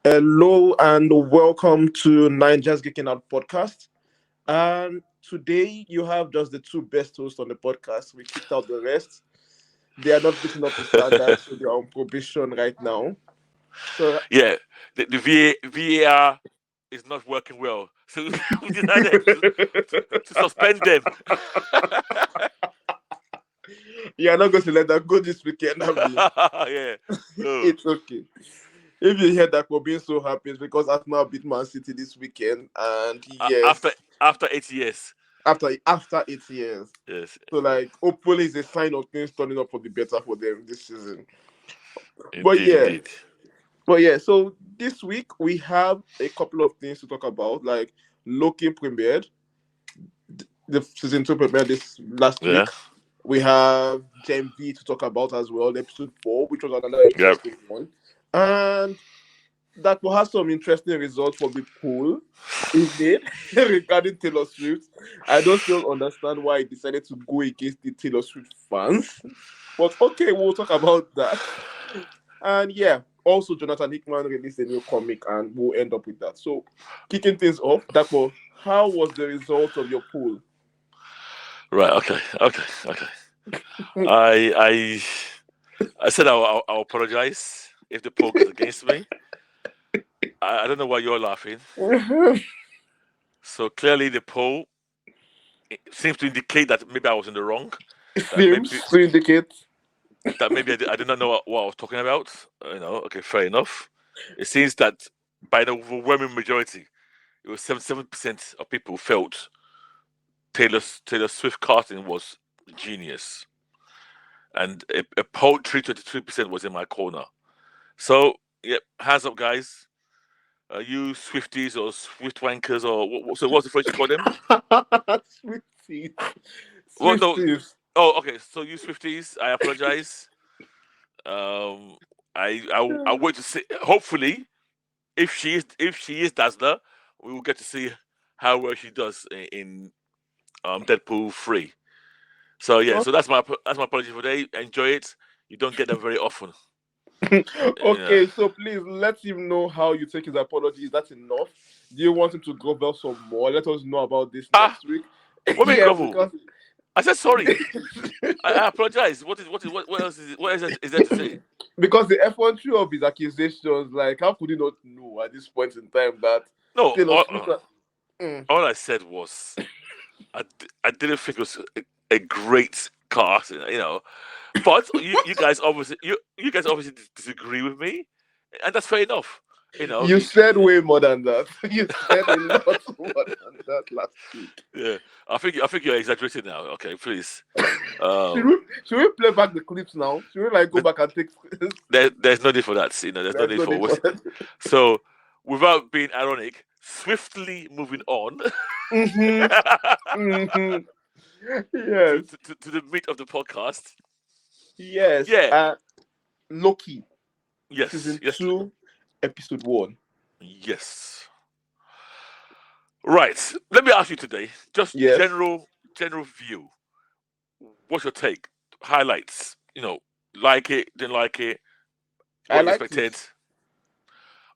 Hello and welcome to Naija's Geeking Out podcast. And today you have just the two best hosts on the podcast. We kicked out the rest. They are not picking up the standards, so they are on probation right now. So Yeah, the VAR is not working well, so we decided to suspend them. you are not going to let that go this weekend, have you? Yeah, no. It's okay. If you hear that we're being so happy, it's because Arsenal beat Man City this weekend, and After yes, 8 years, after 8 years. yes, So like hopefully it's a sign of things turning up for the better for them this season. But indeed, yeah, indeed. so this week we have a couple of things to talk about. Like Loki premiered, the season two premiered this last Yeah, week. We have Gen V to talk about as well, episode 4, which was another yep. interesting one. And that will have some interesting results from the poll he made regarding Taylor Swift. I don't still understand why he decided to go against the Taylor Swift fans. But okay, we'll talk about that. And yeah, also Jonathan Hickman released a new comic, and we'll end up with that. So, kicking things off, Dapo, how was the result of your poll? Right. Okay. Okay. Okay. I I said I'll apologize if the poll goes against me. I don't know why you're laughing. So clearly the poll seems to indicate that maybe I was in the wrong. That maybe Seems to indicate. I did not know what I was talking about. Okay, fair enough. It seems that by the overwhelming majority, it was 77% of people felt Taylor Swift casting was genius, and a paltry 23% was in my corner. So, yeah, hands up, guys. You Swifties or Swift wankers or so what's the phrase you call them? Swifties. Well, no. Swifties. Oh, okay. So you Swifties, I apologize. Um, I'll wait to see. Hopefully, if she is Dazzler, we will get to see how well she does in Deadpool 3. So yeah, so that's my apology for today. Enjoy it. You don't get them very often. Yeah. Okay, so please let him know how you take his apology. Is that enough? Do you want him to grovel some more? Let us know about this Ah, next week. what mean Yeah, grovel? because I said sorry. I apologize. What else is there to say? because the effrontery of his accusations, like how could he not know at this point in time that No, Taylor Swift? Mm. all I said was I didn't think it was a great cast, But you guys obviously disagree with me, and that's fair enough. You know, You said way more than that. You said a lot more than that last week. yeah. I think you're exaggerating now. Okay, please. Should Um, we, should we play back the clips now? Should we like go th- back and take? there's no need for that. There's no There's need no for need for what's. that. So, without being ironic, swiftly moving on Mm-hmm. Mm-hmm. to, Yes. to, to the meat of the podcast. Yes. Yeah. Loki, Yes. season Yes. 2, episode 1. Yes. Right. Let me ask you today, just Yes. general view. What's your take? Highlights. Like it, didn't like it, I what you liked it. expected.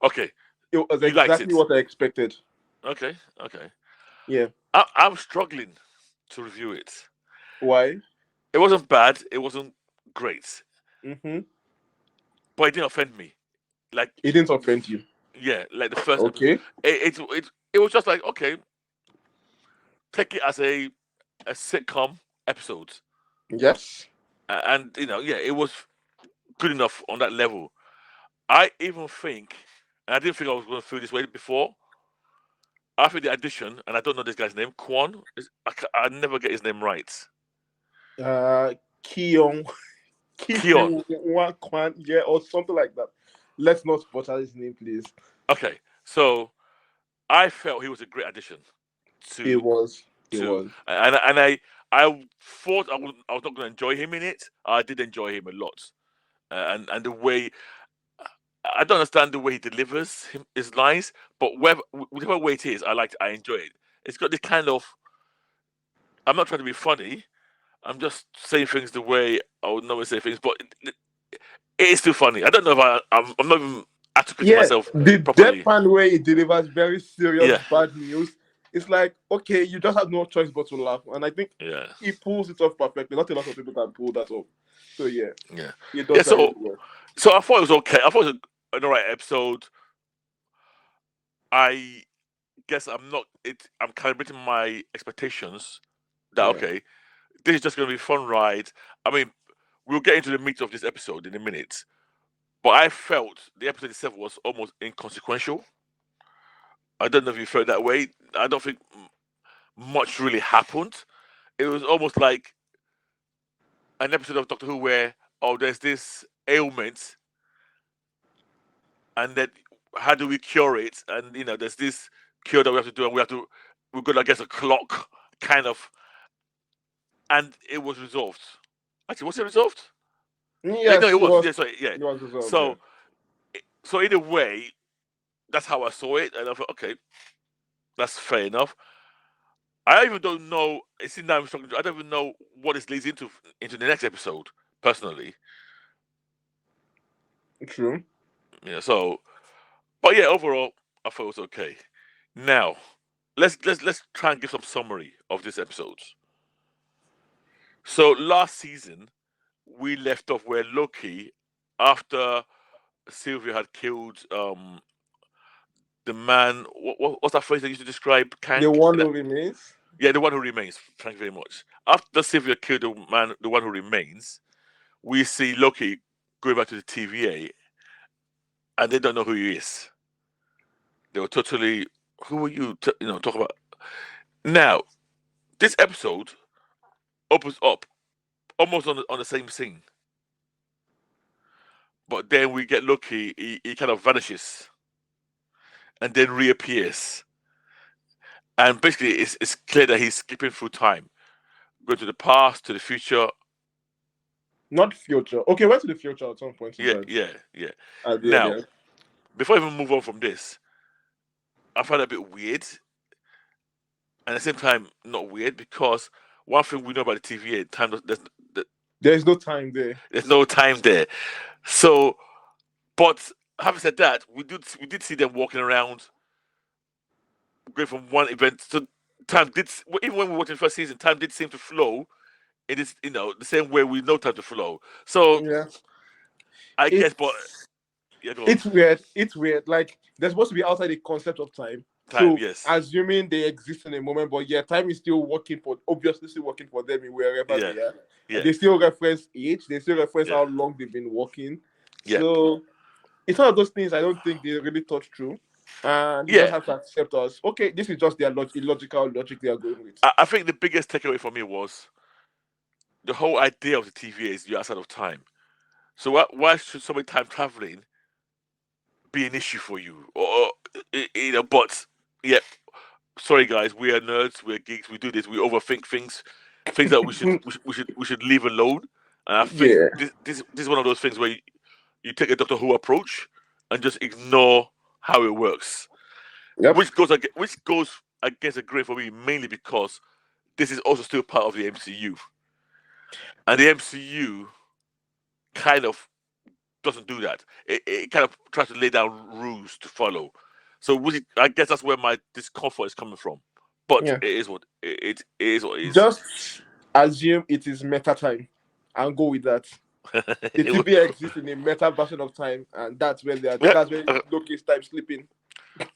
Okay, It was you liked exactly it. what I expected. Okay, okay. Yeah. I'm struggling to review it. Why? It wasn't bad. It wasn't great, Mm-hmm. but it didn't offend me. Like, It didn't offend you. yeah, like the first episode. Okay. It was just like, okay, take it as a sitcom episode, Yes. and yeah, it was good enough on that level. I even think, and I didn't think I was going to feel this way before. After the addition, and I don't know this guy's name, I never get his name right. Uh, Keon, Keon. Kwan, yeah, or something like that. Let's not butcher his name, please. Okay, so I felt he was a great addition It to was. It to, was. and I thought I was not going to enjoy him in it. I did enjoy him a lot, and the way I don't understand the way he delivers his lines, but whichever way it is, I enjoy it. It's got this kind of. I'm not trying to be funny. I'm just saying things the way I would normally say things, but it is still funny. I don't know if I'm not even articulating Yeah, myself the properly. deadpan way it delivers very serious Yeah, bad news. It's like, okay, you just have no choice but to laugh, and I think yeah, he pulls it off perfectly. Not a lot of people can pull that off. So yeah, yeah, he yeah. does that really So, well. so I thought it was okay. I thought it was an alright episode. I guess I'm not. I'm calibrating my expectations. That Yeah, okay, this is just going to be a fun ride. I mean, we'll get into the meat of this episode in a minute. But I felt the episode itself was almost inconsequential. I don't know if you felt that way. I don't think much really happened. It was almost like an episode of Doctor Who where, oh, there's this ailment, and then how do we cure it? And there's this cure that we have to do, and we're gonna get a clock kind of, and it was resolved. Actually, was it resolved? Yeah, no, yes, it it was. was. Yeah, sorry, yeah. It was resolved. Yeah, So, so in a way, that's how I saw it, and I thought, okay, that's fair enough. I even don't know. See, now I'm talking. I don't even know what this leads into the next episode. Personally, true. yeah. So, but yeah, overall, I thought it was okay. Now, let's try and give some summary of this episode. So last season, we left off where Loki, after Sylvia had killed the man. What's that phrase they used to describe The Kang? one who remains. Yeah, the one who remains. Thank you very much. After Sylvia killed the man, the one who remains, we see Loki going back to the TVA, and they don't know who he is. They were totally, who are you? Talk about now. This episode opens up almost on the same scene, but then we get Loki. He kind of vanishes and then reappears, and basically it's clear that he's skipping through time, going to the past, to the future. Not future. Okay, went to the future at some point in Yeah, time. yeah, yeah. At the end, Now, yeah. before I even move on from this, I find it a bit weird, and at the same time not weird because one thing we know about the TVA, time There is no time there. there's no time there. So, but having said that, we did see them walking around, going from one event. So time did even when we watched the first season, time did seem to flow. It is the same way we know time to flow. So Yeah, I guess, but it's yeah, go on. it's weird. It's weird. Like they're supposed to be outside the concept of time. Time, So yes, assuming they exist in a moment, but yeah, time is still working for obviously still working for them in wherever yeah, they are. yeah, They still reference age. They still reference yeah, how long they've been working. yeah, So it's one of those things I don't think they really thought through. And you yeah. just have to accept us. Okay, this is just their illogical logic they are going with. I think the biggest takeaway for me was the whole idea of the TVA is you're outside of time. So why should somebody time traveling be an issue for you? But yeah, sorry guys, we are nerds, we're geeks, we do this, we overthink things that we should leave alone. And I think Yeah. this is one of those things where you take a Doctor Who approach and just ignore how it works, Yep. which goes against the grain for me mainly because this is also still part of the MCU, and the MCU kind of doesn't do that. It kind of tries to lay down rules to follow. So I guess that's where my discomfort is coming from. But Yeah. it is what it is. What it is. Just assume it is meta time and go with that. The TV exists in a meta version of time, and that's where they are. Yeah, That's where Loki's time sleeping.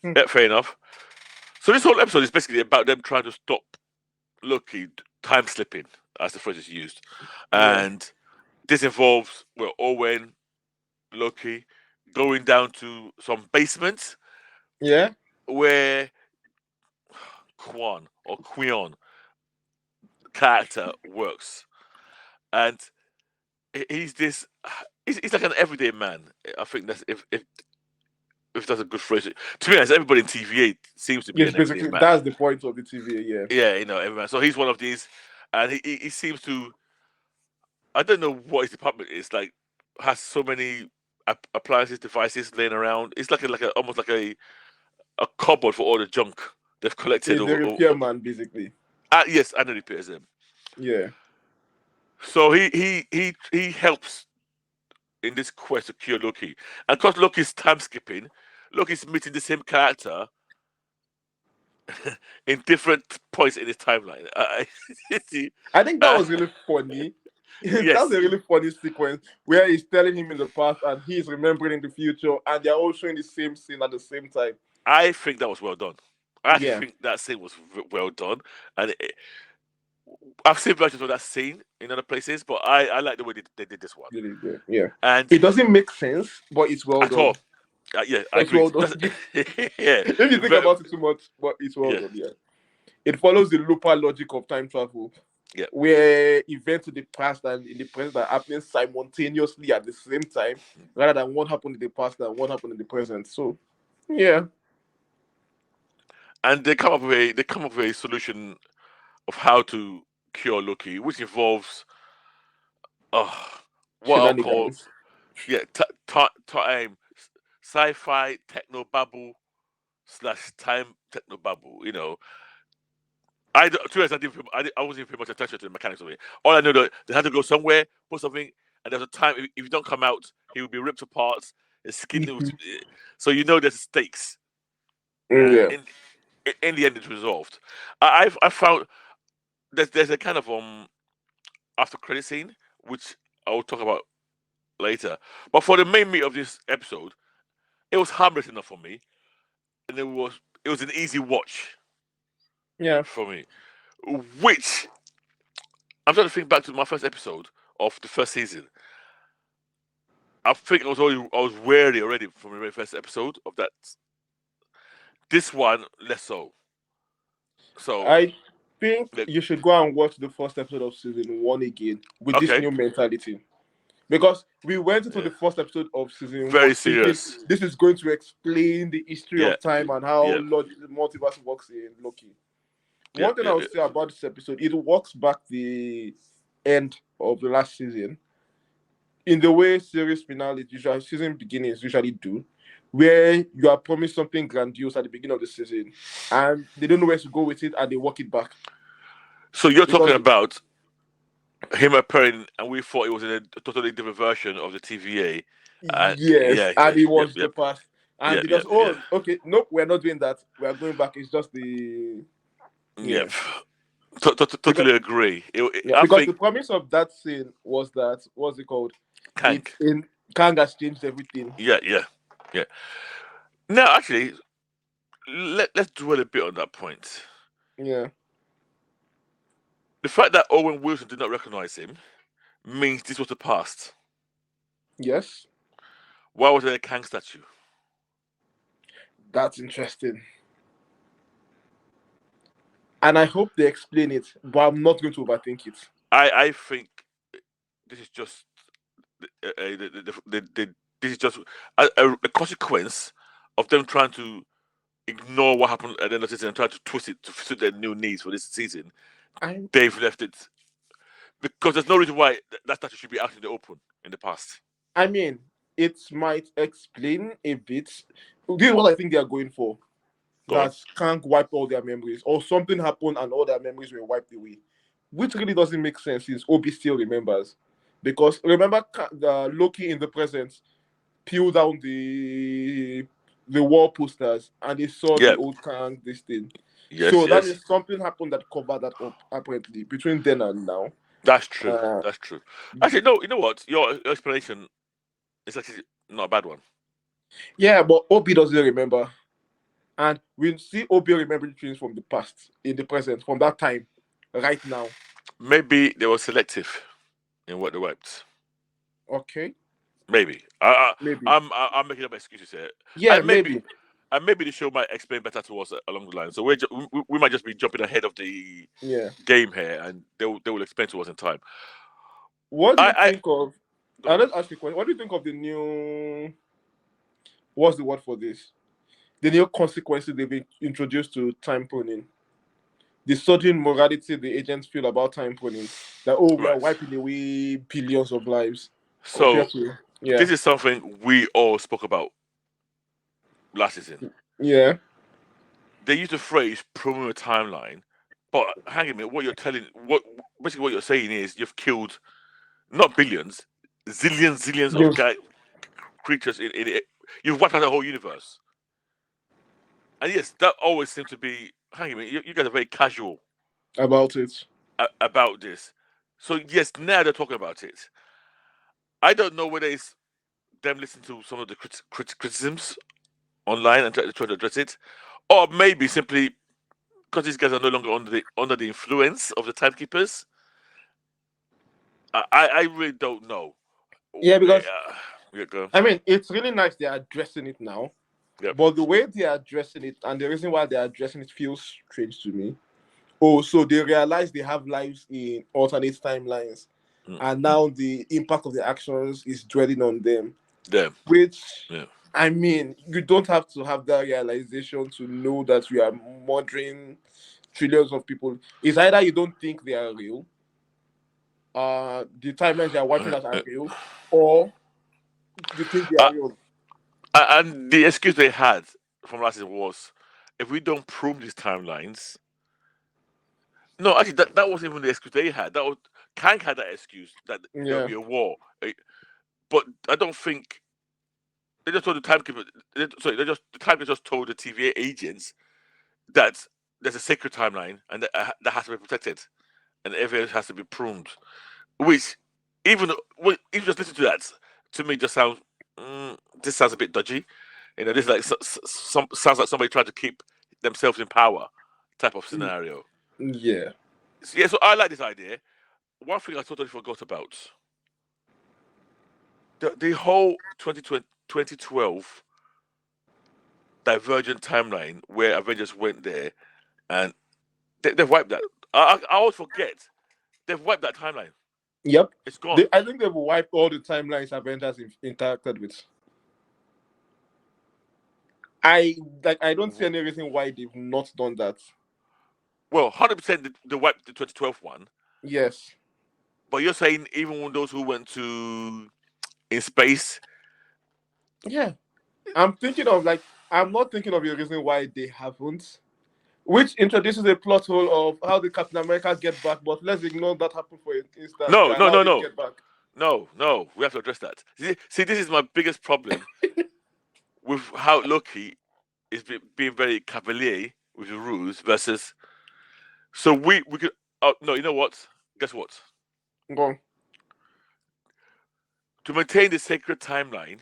yeah, fair enough. So this whole episode is basically about them trying to stop Loki time slipping, as the phrase is used, Yeah. and this involves Owen, Loki, going down to some basement Yeah. where Quion character works, and he's this. He's like an everyday man. I think that's if that's a good phrase. To be honest, everybody in TVA seems to be Yes, an everyday basically man. that's the point of the TV. Yeah. Yeah, everyone. So he's one of these, and he seems to. I don't know what his department is like. Has so many appliances, devices laying around. It's almost like a cupboard for all the junk they've collected. He's a repairman, basically. Yes, and he repairs them. Yeah. So he helps in this quest to cure Loki. And because Loki's time skipping, Loki's meeting the same character in different points in his timeline. See, I think that was really funny. That's yes, a really funny sequence where he's telling him in the past and he's remembering in the future, and they're all showing the same scene at the same time. I think that was well done. I actually Yeah, think that scene was well done, and I've seen versions of that scene in other places, but I like the way they did this one. really good. Yeah, And it doesn't make sense, but it's well at all, done. yeah, I It's agree. well done. Yeah, If you think about it too much, but it's well yeah, done. Yeah, it follows the looper logic of time travel, yeah. where events in the past and in the present are happening simultaneously at the same time, rather than one happened in the past and one happened in the present. So, yeah, And they come up with a solution of how to cure Loki, which involves uh, what I'll call shenanigans. time sci-fi techno babble slash time techno babble. You know, to be honest, I wasn't paying much attention to the mechanics of it. All I know that they had to go somewhere, put something, and there's a time. If you don't come out, he will be ripped apart. His skin, so you know there's stakes, and Yeah, in the end, it's resolved. I found there's a kind of after credit scene which I will talk about later. But for the main meat of this episode, it was harmless enough for me, and it was an easy watch yeah. for me. Which I'm trying to think back to my first episode of the first season. I think I was wary already from the very first episode of that. This one less so. So I think like, you should go and watch the first episode of season one again with this okay, new mentality. Because we went into yeah, the first episode of season very one thinking serious. this is going to explain the history Yeah, of time and how yeah, the multiverse works in Loki. yeah, One thing yeah, I would yeah. say about this episode, it walks back the end of the last season in the way series finales, usually season beginnings usually do, where you are promised something grandiose at the beginning of the season, and they don't know where to go with it, and they walk it back So you're talking because about him appearing, and we thought it was in a totally different version of the TVA. yes, Yeah, and yeah, it yep, was the yep, past, and yep, they yep, just yeah, okay, nope, we're not doing that. We are going back. It's just the yeah yep. because Totally agree. yeah I because the think promise of that scene was that what's it called? Kang. It's in Kang has changed everything. Yeah, yeah, yeah. Now, actually, let's dwell a bit on that point. Yeah. The fact that Owen Wilson did not recognize him means this was the past. Yes, Why was there a Kang statue? that's interesting. And I hope they explain it, but I'm not going to overthink it. I think this is just this is just a consequence of them trying to ignore what happened at the end of the season and try to twist it to suit their new needs for this season. I They've left it because there's no reason why that statue should be out in the open in the past. I mean, it might explain a bit. This is what I think they are going for. Go on. That can't wipe all their memories, or something happened and all their memories were wiped away, which really doesn't make sense since Obi still remembers. Because remember, the Loki in the present peeled down the wall posters and they saw the Yeah. old Kang this thing. Yes. So that Yes. means something happened that covered that up apparently between then and now. That's true. Uh, That's true. Actually, no. You know what? Your explanation is actually not a bad one. yeah, but Obi doesn't remember. And we see Obi remembering things from the past, in the present, from that time, right now. Maybe they were selective in what they wiped. Okay, Maybe. maybe. I'm making up excuses here, Yeah, and maybe maybe. and maybe the show might explain better to us along the line. So we might just be jumping ahead of the Yeah. game here, and they will explain to us in time. What do you I think of? go on. Let's ask you a question. What do you think of the new? What's the word for this? The new consequences they've been introduced to time pruning. The sudden morality the agents feel about time pruning. That oh, we are Right. wiping away billions of lives So compared to yeah, this is something we all spoke about last season. yeah. They used the phrase "promo timeline," but hang on a minute. What you're saying is you've killed not billions. zillions of Yes. creatures in it. You've wiped out the whole universe. And yes, that always seems to be. Hang on a minute, you guys are very casual About it. about this. So yes, now they're talking about it. I don't know whether it's them listening to some of the criticisms online and try to address it, or maybe simply because these guys are no longer under the influence of the timekeepers. I really don't know. Yeah, because Yeah, go. I mean, it's really nice they're addressing it now, Yep. but the way they're addressing it and the reason why they're addressing it feels strange to me. Oh, so they realize they have lives in alternate timelines, Mm. and now the impact of the actions is dwelling on them. Them. Which, Yeah. I mean, you don't have to have that realization to know that you are murdering trillions of people. It's either you don't think they are real, the timelines they are wiping out are real, or you think they Uh, are real. and the excuse they had from last season was, if we don't prove these timelines, no, actually, that wasn't even the excuse they had. That was Kang had that excuse that there'll Yeah. be a war. But I don't think they just told the timekeeper. Sorry, the timekeeper just told the TVA agents that there's a sacred timeline and that has to be protected and everything has to be pruned. Which, even if you just listen to that, to me, just sounds this sounds a bit dodgy. You know, this is like some sounds like somebody trying to keep themselves in power type of scenario. Yeah. Yeah, so I like this idea. One thing I totally forgot about the whole 2012 Divergent timeline where Avengers went there and they've wiped that. I always forget they've wiped that timeline. Yep. It's gone. I think they've wiped all the timelines Avengers interacted with. I don't see any reason why they've not done that. Well, 100% they wiped the 2012 one. Yes. But you're saying even when those who went to in space, Yeah. I'm not thinking of a reason why they haven't. Which introduces a plot hole of how the Captain Americas get back, but let's ignore that happen for an instant. They no, no, allowed no, him no, get back. no. We have to address that. See, this is my biggest problem with how Loki is being very cavalier with the rules versus. So we could. Oh no, you know what? Guess what? Go on. To maintain the sacred timeline,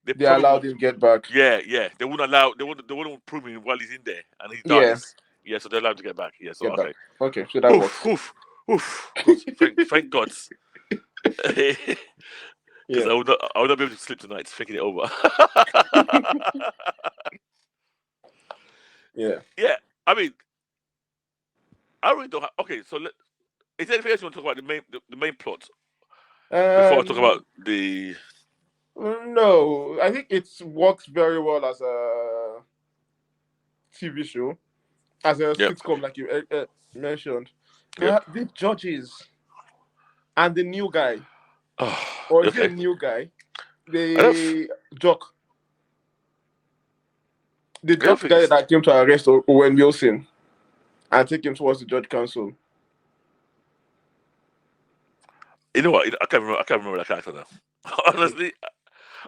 they They probably allowed won't. him get back. Yeah. They wouldn't allow. They wouldn't prove him while he's in there and he Yeah, dies. Yeah, so they're allowed to get back. Yeah, so get back. okay. Okay, so that Oof, works. oof, oof. Good. Thank God. Because Yeah. I would not be able to sleep tonight thinking it over. Yeah. Yeah, I mean, I really don't. Okay, so is there anything else you want to talk about the main plot before I talk Um. about the? No, I think it works very well as a TV show, as a Yep. sitcom, like you mentioned. Yep. The judges and the new guy, Oh, or is it a okay. new guy? I don't. The jock, the I don't jock think guy it's. that came to arrest Owen Wilson and take him towards the judge council. You know what? I can't remember. I can't remember that character now. Honestly,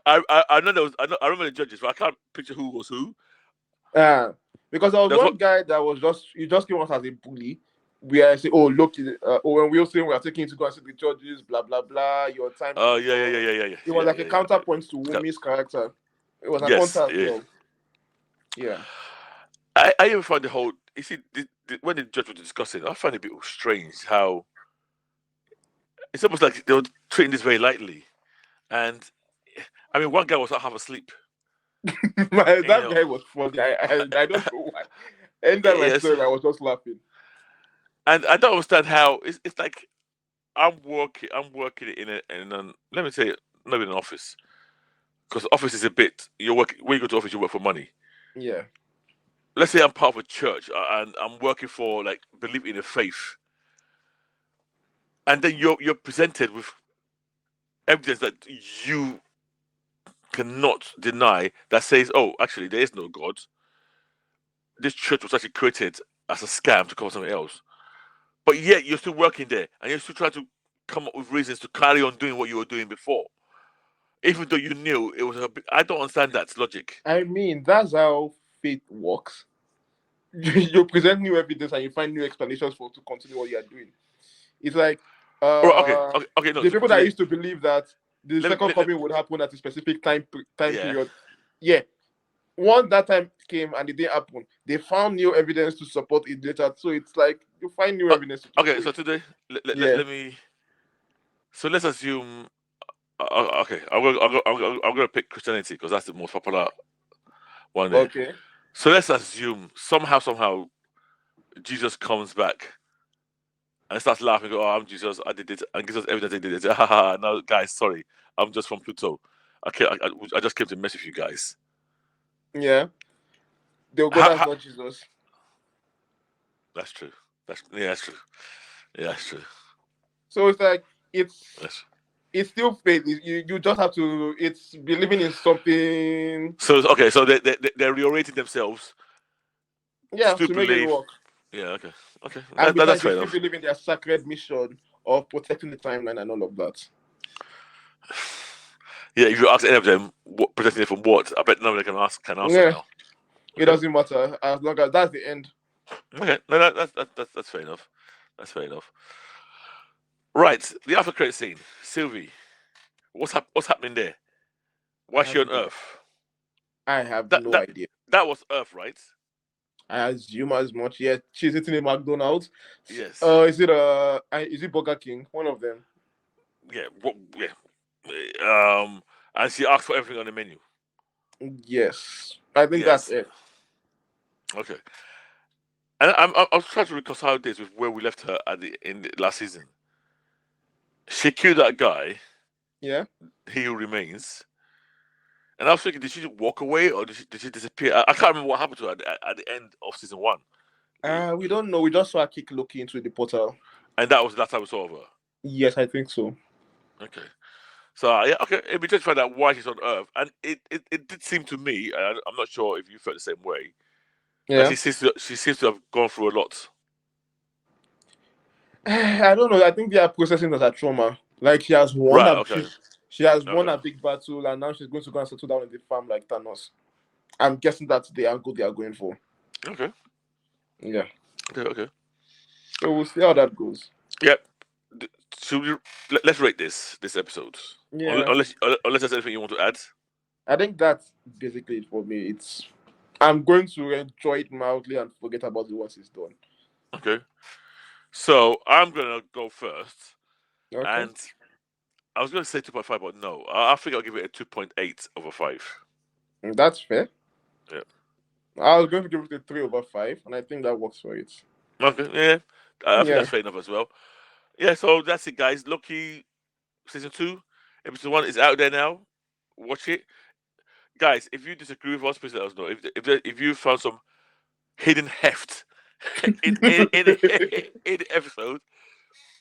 I know there was. I remember the judges, but I can't picture who was who. Uh, because there was There's one what? guy that was he just came out as a bully. Where I say, oh, look, Owen Wilson, we are taking you to go and see the judges, blah, blah, blah. Your time Oh is gone. It was like a yeah. counterpoint to Wumi's character. It was an Yes. hunter as Yeah. well. Yeah. I even find the whole. You see, when the judge was discussing, I find it a bit strange how it's almost like they were treating this very lightly. And I mean, one guy was half asleep. You That know, guy was funny. I don't know why. Anytime I yes, saw him, I was just laughing. and I don't understand how it's like I'm working in an let me say not in an office because office is a bit you work when you go to office you work for money. Yeah. Let's say I'm part of a church and I'm working for like believe in a faith, and then you're presented with evidence that you cannot deny that says, oh, actually there is no God. This church was actually created as a scam to cover something else. But yet you're still working there and you're still trying to come up with reasons to carry on doing what you were doing before, even though you knew it was a bit. I don't understand that logic. I mean, that's how faith works. You present new evidence and you find new explanations for to continue what you are doing. It's like Or okay. No, the people that today. used to believe that the Let, second let, let, coming would happen at a specific time yeah. period. Yeah. Once that time came and it didn't happen, they found new evidence to support it later. So it's like you find new evidence to keep Okay. going. So today, Yeah. let me. So let's assume. Okay, I'm going to pick Christianity because that's the most popular one there. Okay. So let's assume somehow Jesus comes back and starts laughing. Go, oh, I'm Jesus. I did it, and gives us evidence he did it. Ha ha ha! No, guys, sorry, I'm just from Pluto. I just came to mess with you guys. Yeah. They'll go, Ha, that's ha. not Jesus. That's true. That's true. Yeah, that's true. So it's like That's it's still faith. You just have to. It's believing in something. so okay. So they're reorienting themselves to Yeah, still to make it believe. work. Yeah, okay, okay. And That's besides, they fair still enough. believe in their sacred mission of protecting the timeline and all of that. Yeah, if you ask any of them what protecting it from what, I bet none of them can answer Yeah, now. it Okay, doesn't matter as long as that's the end. okay. No, that's fair enough. That's fair enough. Right, the after credit scene. Sylvie, what's happening there? I Why is she have on no, Earth? I have That no that idea. that was Earth, right? I assume as much. Yeah, she's eating a McDonald's. Yes. Is it Burger King? One of them. Yeah. Yeah. And she asked for everything on the menu. Yes, I think that's Yes. it. Okay. And I was trying to reconcile this with where we left her in the last season. She killed that guy. Yeah. He who remains. And I was thinking, did she walk away or did she disappear? I can't remember what happened to her at the end of season one. We don't know. We just saw her kick Loki into the portal. And that was the last time we saw of her. Yes, I think so. Okay. So, yeah, okay. It'd be just to find out why she's on Earth. And it did seem to me, and I'm not sure if you felt the same way, that Yeah. she seems to have gone through a lot. I don't know. I think they are processing as a trauma. Like Right, okay. she has won Okay. a big battle, and now she's going to go and settle down in the farm like Thanos. I'm guessing that's the angle they are going for. Okay. Yeah. Okay. So we'll see how that goes. Yep. Should we, let's rate this episode. Yeah. Unless there's anything you want to add. I think that's basically it for me. I'm going to enjoy it mildly and forget about it once it's done. Okay. So I'm gonna go first, Okay. and I was gonna say 2.5, but no, I think I'll give it a 2.8 over 5. That's fair. Yeah. I was going to give it a 3/5, and I think that works for it. Okay. Yeah. I think Yeah. that's fair enough as well. Yeah. So that's it, guys. Loki season 2, episode 1 is out there now. Watch it, guys. If you disagree with us, please let us know. If you found some hidden heft in the episode,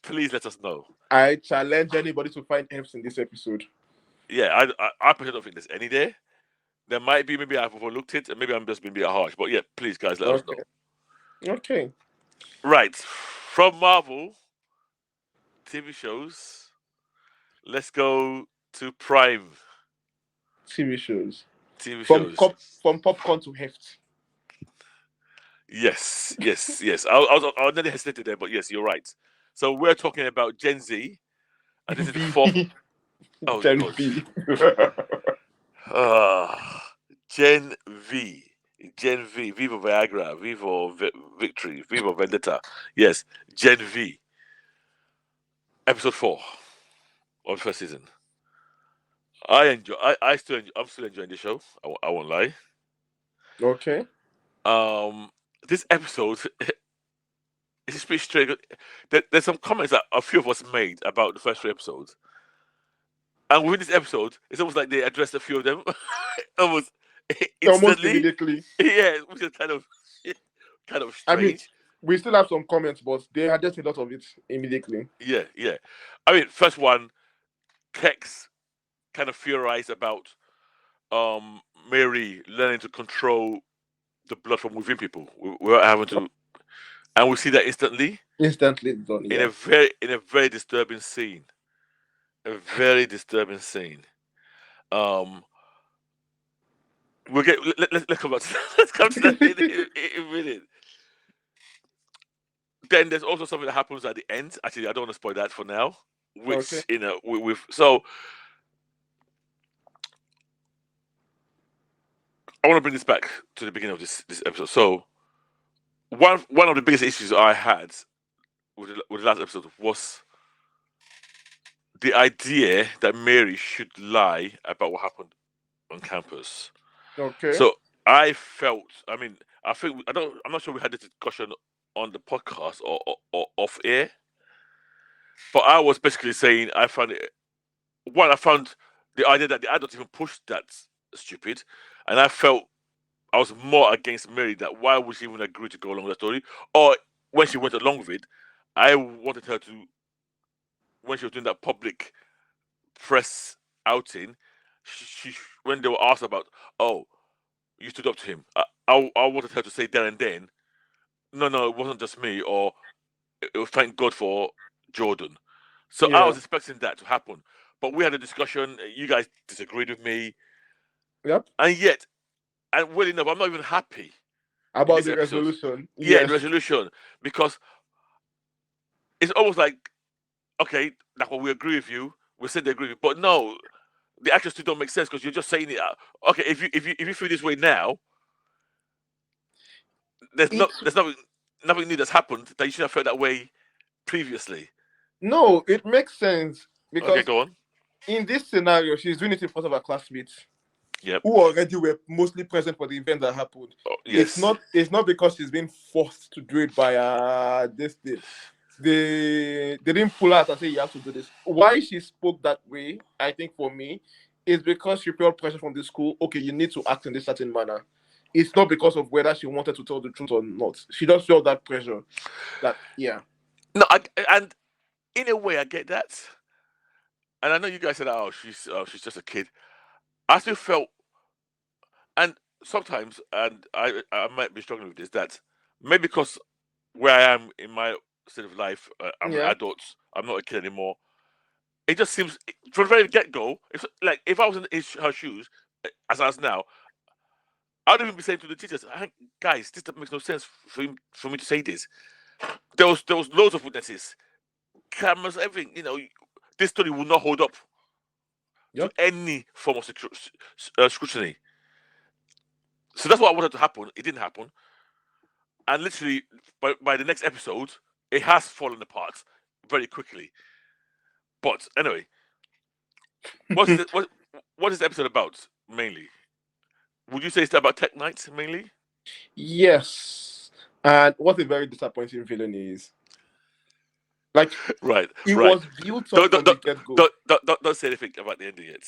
please let us know. I challenge anybody to find F's in this episode. Yeah, I personally don't think there's any there. There might be, maybe I've overlooked it, and maybe I'm just being a bit harsh. But yeah, please, guys, let us know. Okay. Okay. Right, from Marvel TV shows, let's go to Prime TV shows. TV From shows. from popcorn to heft. Yes. I was nearly hesitated there, but yes, you're right. So we're talking about Gen Z, and this is the fourth. V. Oh Gen God. V. Gen V. Gen V. Viva Viagra. Viva Victory. Viva Vendetta. Yes. Gen V. Episode 4 of the first season. I'm still enjoying the show. I won't lie. Okay. This episode is pretty straight. There's some comments that a few of us made about the first 3 episodes. And within this episode, it's almost like they addressed a few of them almost Almost instantly. immediately. Yeah, which is kind of I mean, strange. we still have some comments, but they had just a lot of it immediately. Yeah. I mean, first one, Kex kind of theorized about Mary learning to control the blood from within people without having to and we see that instantly Instantly done. in Yeah. a very disturbing scene. A very disturbing scene. Um, we'll get let's come back to that. Let's come to that in a minute. Then there's also something that happens at the end. Actually, I don't want to spoil that for now. Okay. Which with so I want to bring this back to the beginning of this episode. So one of the biggest issues I had with the last episode was the idea that Mary should lie about what happened on campus. Okay. So I felt, I mean, I think I'm not sure we had this discussion on the podcast or off air, but I was basically saying I found it. One, I found the idea that the adults even pushed that stupid, and I felt I was more against Mary. That why would she even agree to go along with the story? Or when she went along with it, I wanted her to, when she was doing that public press outing, she when they were asked about, oh, you stood up to him. I wanted her to say there and then, no, it wasn't just me, or it was thank God for Jordan. So I was Yeah. expecting that to happen, but we had a discussion. You guys disagreed with me, Yep. and yet, and well enough, I'm not even happy in About this the episode. resolution. Yeah, the Yes. resolution, because it's almost like, okay, like what we agree with you, we said they agree with you, but no, the actions still don't make sense because you're just saying it. Okay, if you feel this way now, It's there's nothing new that's happened that you should have felt that way previously. no. It makes sense Okay, because go on. in this scenario, she's doing it in front of her classmates Yep. who already were mostly present for the event that happened. Oh, It's yes. not. It's not because she's being forced to do it by this thing. They didn't pull out and say you have to do this. Why she spoke that way, I think for me, is because she felt pressure from the school. Okay, you need to act in this certain manner. It's not because of whether she wanted to tell the truth or not. She just felt that pressure. That yeah. No, and in a way, I get that. And I know you guys said, "Oh, she's just a kid." I still felt, and sometimes, and I might be struggling with this. That maybe because where I am in my state of life, I'm an Yeah. adult. I'm not a kid anymore. It just seems from the very get go. It's like if I was in her shoes, as I was now, I'd even be saying to the teachers, "Guys, this makes no sense for me to say this." There was loads of witnesses, cameras, everything. This story will not hold up to Yep. any form of scrutiny. So that's what I wanted to happen. It didn't happen, and literally by the next episode, it has fallen apart very quickly. But anyway, what is the episode about mainly? Would you say it's about Tech Knights mainly? Yes. And what a very disappointing villain he is. Like Right, it right. was built up Don't from don't the don't get go. don't say anything about the ending yet.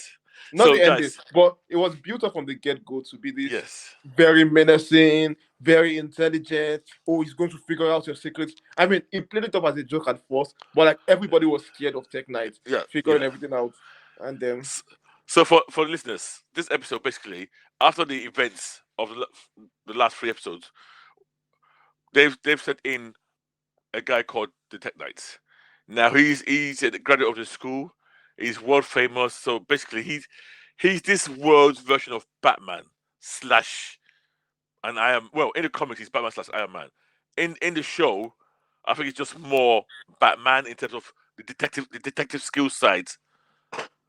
Not So, the ending, guys, but it was built up from the get go to be this yes, very menacing, very intelligent. Oh, he's going to figure out your secrets. I mean, he played it up as a joke at first, but like everybody was scared of Tech Knight yeah, figuring yeah. everything out. And then So for the listeners, this episode basically after the events of the last three episodes, they've sent in a guy called the Tech Knights. Now he's a graduate of the school. He's world famous. So basically, he's this world's version of Batman slash, and I am well in the comics. He's Batman slash Iron Man. In the show, I think it's just more Batman in terms of the detective skill side.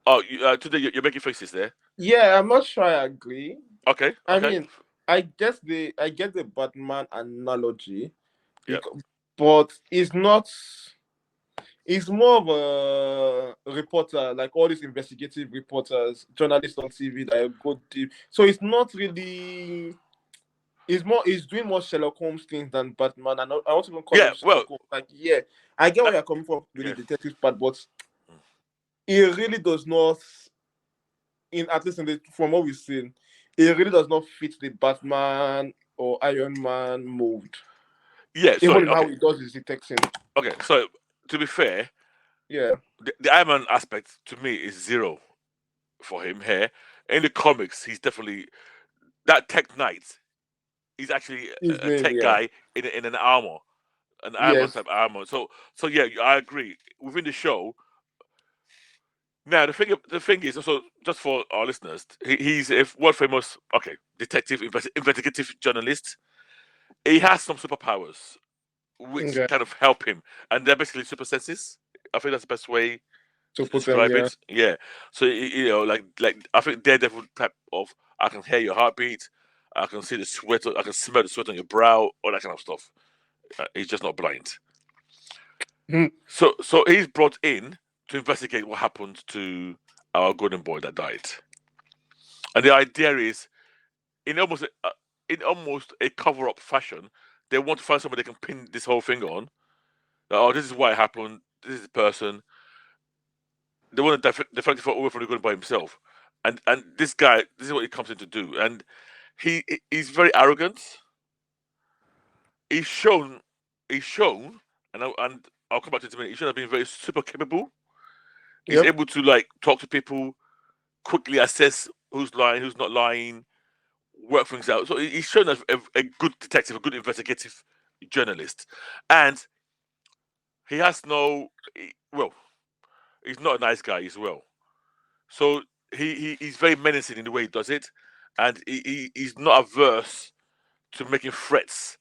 Oh, today you're making faces there. yeah, I'm not sure I agree. Okay, I okay, mean, I get the Batman analogy, yeah, because, but it's not. He's more of a reporter, like all these investigative reporters, journalists on TV that go deep. So it's not really. He's doing more Sherlock Holmes things than Batman. And I won't even call yeah. him Well, Sherlock Holmes. Like, yeah, I get where that, you're coming from with the yeah, detective part, but it really does not. In at least from what we've seen, it really does not fit the Batman or Iron Man mold. yeah. Even Sorry. in how Okay, he does his detection. okay. So to be fair, Yeah, the Iron Man aspect to me is zero for him here. In the comics, he's definitely that Tech Knight. He's actually his a name. tech Yeah, guy in an armor. an Yes. type armor. So yeah, I agree. Within the show, now the thing is also, just for our listeners, he's a world famous detective investigative journalist. He has some superpowers which Okay. kind of help him, and they're basically super senses. I think that's the best way To to put them, describe yeah. it. Yeah. So like I think Daredevil type of, I can hear your heartbeat, I can see the sweat, I can smell the sweat on your brow, all that kind of stuff. He's just not blind. Hmm. So he's brought in to investigate what happened to our golden boy that died, and the idea is, in almost a cover up fashion, they want to find somebody they can pin this whole thing on. Oh, this is what happened. This is the person. They want to deflect it away from the golden boy himself, and this guy, this is what he comes in to do, and he's very arrogant. He's shown, he's shown, and I'll come back to it in a minute. He's shown as being very super capable. He's Yep. able to like talk to people, quickly assess who's lying, who's not lying, work things out. So he's shown as a good detective, a good investigative journalist, and he has no, well, he's not a nice guy as well. So he's very menacing in the way he does it, and he's not averse to making threats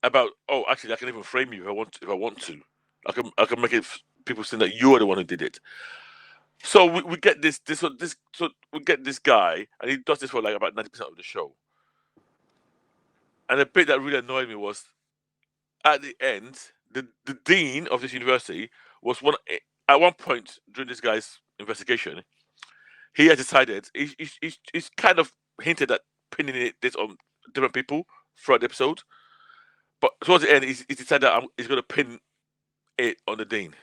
about, oh, actually, I can even frame you if I want to. I can make it people saying that you are the one who did it. So we get so we get this guy, and he does this for like about 90% of the show. And the bit that really annoyed me was at the end, the dean of this university was at one point during this guy's investigation, he has decided he's kind of hinted at pinning this on different people throughout the episode, but towards the end, he's decided that he's going to pin it on the dean.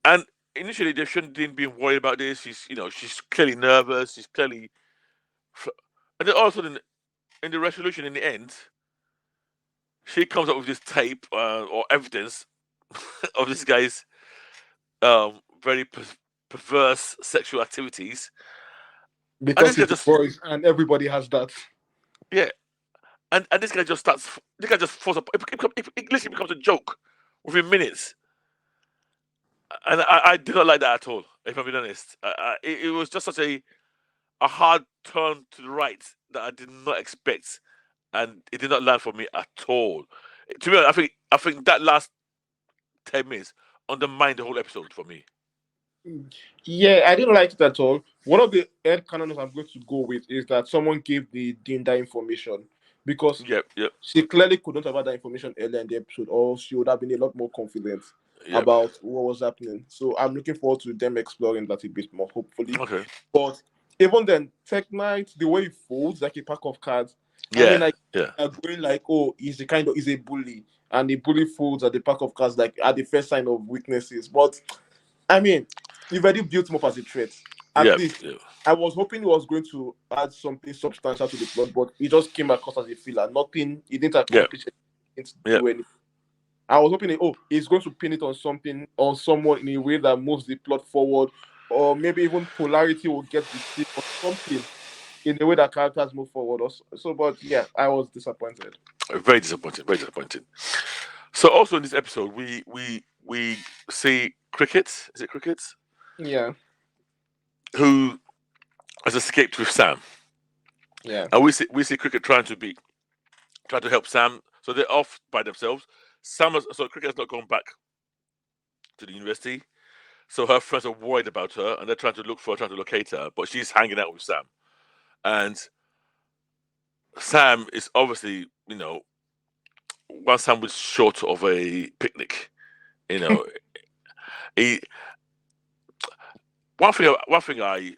And initially, they shouldn't Dean be worried about this. She's clearly nervous. She's clearly, and then all of a sudden, in the resolution, in the end, she comes up with this tape or evidence of this guy's very perverse sexual activities, and Because this guy he's the just, voice and everybody has that. yeah, and this guy just starts. This guy just falls up. It literally becomes a joke within minutes, and I did not like that at all. If I'm being honest, it was just such a hard turn to the right that I did not expect, and it did not land for me at all. To be honest, I think that last 10 minutes undermined the whole episode for me. Yeah, I didn't like it at all. One of the head canons I'm going to go with is that someone gave the dean that information because Yep, yep, she clearly couldn't have had that information earlier in the episode, or she would have been a lot more confident yep. about what was happening. So I'm looking forward to them exploring that a bit more, hopefully. Okay. But even then, Tech Knight, the way he folds like a pack of cards, I mean, Yeah, like yeah, going like, oh, he's a bully, and the bully folds at the pack of cards like at the first sign of weaknesses. But I mean, you've already built him up as a threat. At yeah, least yeah, I was hoping he was going to add something substantial to the plot, but he just came across as a filler. Nothing, he didn't yeah, accomplish anything, he didn't yeah, do anything. I was hoping, he's going to pin it on something, on someone in a way that moves the plot forward, or maybe even polarity will get the tip or something in the way that characters move forward. Also, but yeah, I was disappointed. Very disappointing. Very disappointing. So also in this episode, we see Cricket. Is it Cricket? Yeah, Who has escaped with Sam, yeah, and we see Cricket trying to help Sam. So they're off by themselves. So Cricket has not gone back to the university. So her friends are worried about her, and they're trying to look for her, trying to locate her. But she's hanging out with Sam, and Sam is obviously, one sandwich short of a picnic. You know, he one thing I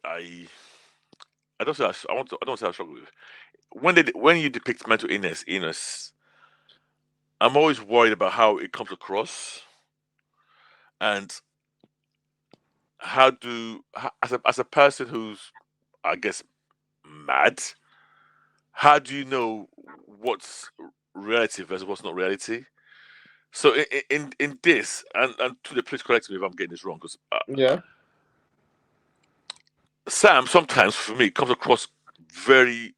don't say I don't say I struggle with when you depict mental illness. I'm always worried about how it comes across, and as a person who's, I guess, mad, how do you know what's reality versus what's not reality? So in this, and to the please correct me if I'm getting this wrong, because yeah. Sam sometimes for me comes across very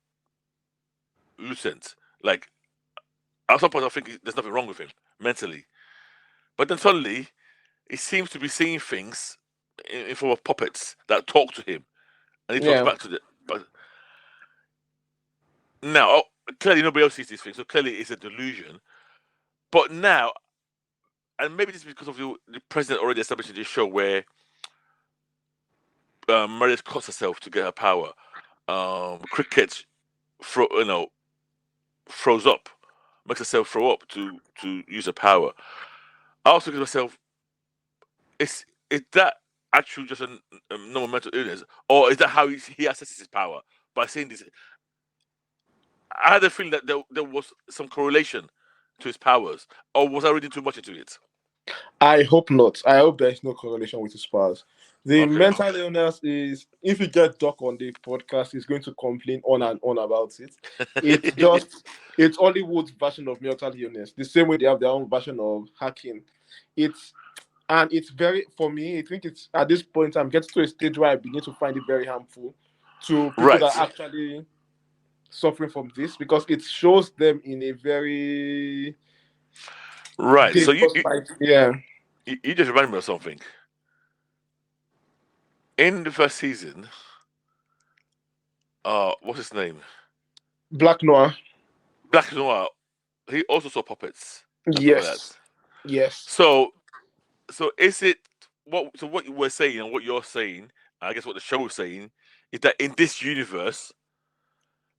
lucent. Like At some point, I think there's nothing wrong with him mentally. But then suddenly, he seems to be seeing things in form of puppets that talk to him, and he talks Yeah. back to them. But now, clearly, nobody else sees these things, so clearly, it's a delusion. But now, and maybe this is because of the president already established in this show where Meredith cuts herself to get her power. Cricket, froze up, makes herself throw up to use her power. I also think to myself, is that actually just a normal mental illness, or is that how he assesses his power by saying this? I had a feeling that there was some correlation to his powers, or was I reading too much into it? I hope not. I hope there is no correlation with his powers. The Okay, mental illness is, if you get Doc on the podcast, he's going to complain on and on about it. It's just, it's Hollywood's version of mental illness. The same way they have their own version of hacking. It's, and it's very, for me, I think it's, at this point, I'm getting to a stage where I begin to find it very harmful to people right, that are actually suffering from this, because it shows them in a very right. So dangerous light. Yeah. you just reminded me of something. In the first season, what's his name? Black Noir. Black Noir. He also saw puppets and stuff like that. Yes. Yes. So is it what? So what we're saying and what you're saying, I guess what the show is saying, is that in this universe,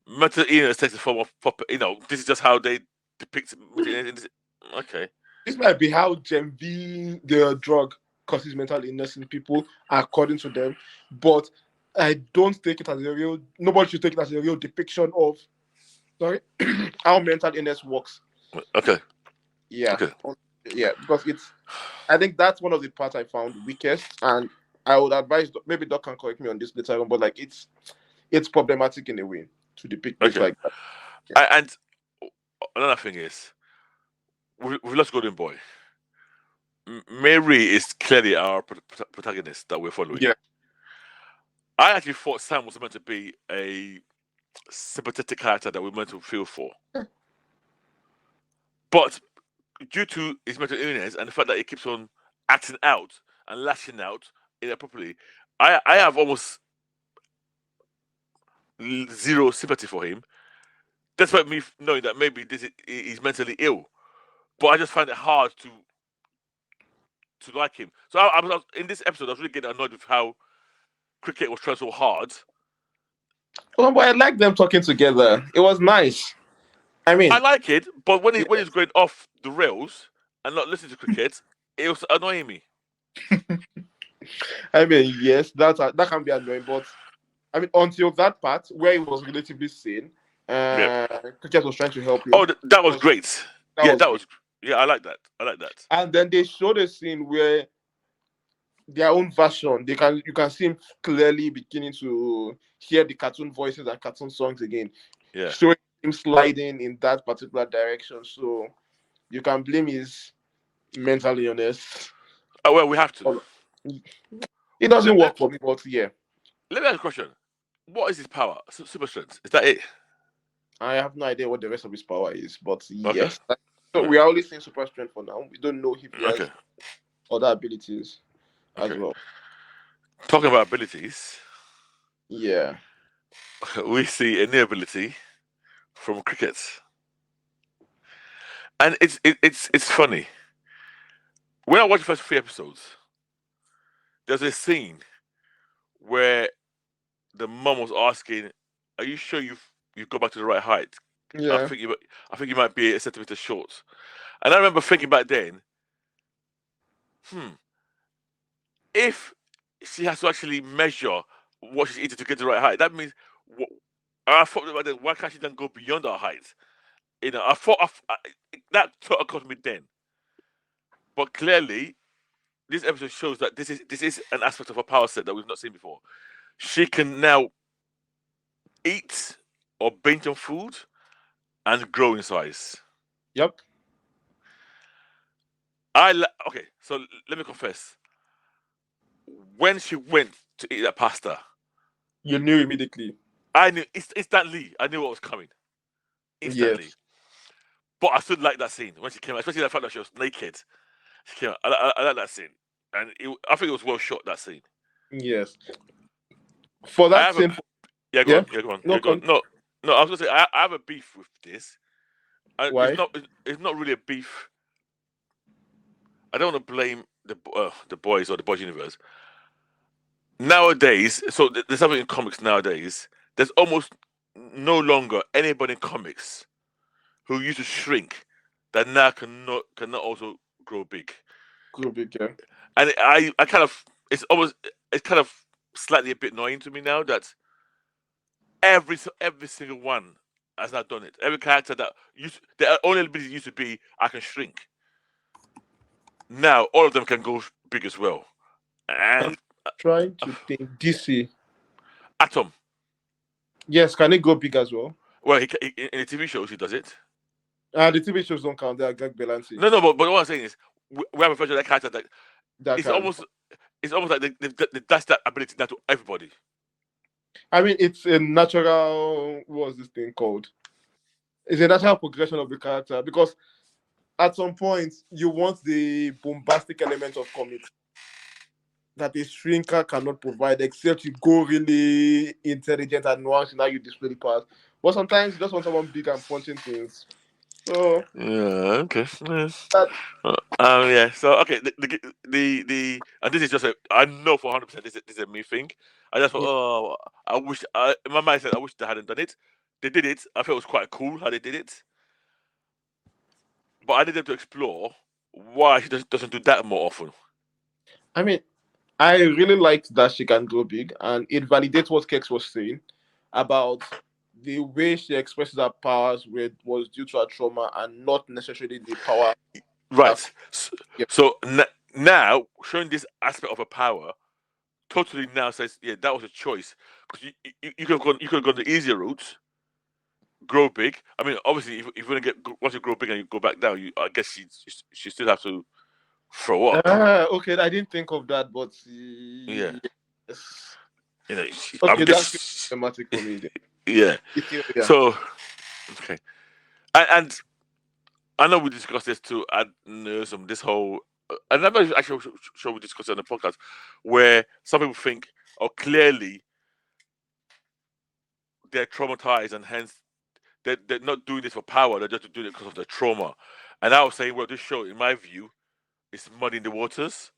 mental illness takes the form of puppet. This is just how they depict mental illness. Okay. This might be how Gen V, the drug, causes mental illness in people, according to them. But I don't take it as a real. Nobody should take it as a real depiction of, sorry, how mental illness works. Okay. Yeah. Okay. Yeah, because it's. I think that's one of the parts I found weakest, and I would advise, maybe Doc can correct me on this later on, but like it's problematic in a way to depict it Okay. like that. And another thing is, we've lost Golden Boy. Mary is clearly our protagonist that we're following. Yeah. I actually thought Sam was meant to be a sympathetic character that we're meant to feel for. But due to his mental illness and the fact that he keeps on acting out and lashing out inappropriately, I have almost zero sympathy for him, despite me knowing that maybe he's mentally ill. But I just find it hard to like him. So I was in this episode, I was really getting annoyed with how Cricket was trying so hard. Well, but I like them talking together. It was nice. I mean, I like it, but when he's going off the rails and not listening to Cricket, it was annoying me. I mean, yes, that can be annoying, but I mean, until that part where he was relatively sane, Cricket was trying to help him. Oh, that was great. Yeah, I like that. And then they showed a scene where their own version, you can see him clearly beginning to hear the cartoon voices and cartoon songs again. Yeah, showing him sliding in that particular direction. So you can blame his mental illness. Oh, well, we have to. It doesn't work for me, but yeah. Let me ask you a question. What is his power? Super strength. Is that it? I have no idea what the rest of his power is, but Okay. yes. So we are only seeing super strength for now. We don't know if he has other abilities as well. Talking about abilities, yeah, we see a new ability from Cricket, and it's funny. When I watched the first 3 episodes, there's a scene where the mum was asking, "Are you sure you've got back to the right height? yeah. I think you might be a centimeter short." And I remember thinking back then, if she has to actually measure what she's eating to get the right height, that means I thought about then, why can't she then go beyond her height? I thought that thought occurred to me then. But clearly, this episode shows that this is an aspect of her power set that we've not seen before. She can now eat or binge on food and grow in size. Yep. Okay, so let me confess. When she went to eat that pasta, you knew immediately. I knew instantly. I knew what was coming. Instantly. Yes. But I still like that scene when she came out, especially the fact that she was naked. She came out. I like that scene, and I think it was well shot. That scene. Yes. For I that have a same, yeah. Go yeah. on. Yeah, go on. No, Yeah, go on. No, no. I was gonna say I have a beef with this. It's why? not. It's not really a beef. I don't want to blame the boys or the boys universe nowadays. So there's something in comics nowadays. There's almost no longer anybody in comics who used to shrink that now cannot also grow big. Cool big, yeah. And I kind of it's kind of slightly a bit annoying to me now that every single one has not done it. Every character that their only ability used to be I can shrink. Now all of them can go big as well. I'm And trying to think. DC. Atom, Yes, can it go big as well? well, in the TV shows he does it. The TV shows don't count. They are Greg Berlanti. No, but what I'm saying is we have a version of that character that That it's can. almost it's almost like that's that ability now to everybody. I mean, it's a natural. What's this thing called? It's a natural progression of the character because at some point you want the bombastic element of comics that a shrinker cannot provide, except you go really intelligent and nuanced in how you display the powers. But sometimes you just want someone big and punching things. So Yeah. Okay. Yeah. that Yeah. So okay. And this is just I know for 100% this is a me thing. I just thought, yeah. oh, I wish. In my mind said I wish they hadn't done it. They did it. I felt it was quite cool how they did it. But I need them to explore why she doesn't do that more often. I mean, I really liked that she can grow big, and it validates what Kex was saying about the way she expresses her powers was due to her trauma and not necessarily the power that. Right. Yeah, So now showing this aspect of her power totally now says, yeah, that was a choice because you could have gone the easier route, grow big. I mean, obviously, if you want to once you grow big and you go back down, I guess she still have to throw up. okay, I didn't think of that, but Yeah, yes. you know, I'm Okay, that's guess. dramatic for me. Yeah. Yeah. So okay, and I know we discussed this too at some this whole. And I'm not actually sure we discussed it on the podcast where some people think, oh, clearly they're traumatized and hence they're not doing this for power. They're just doing it because of their trauma. And I was saying, well, this show, in my view, is muddying the waters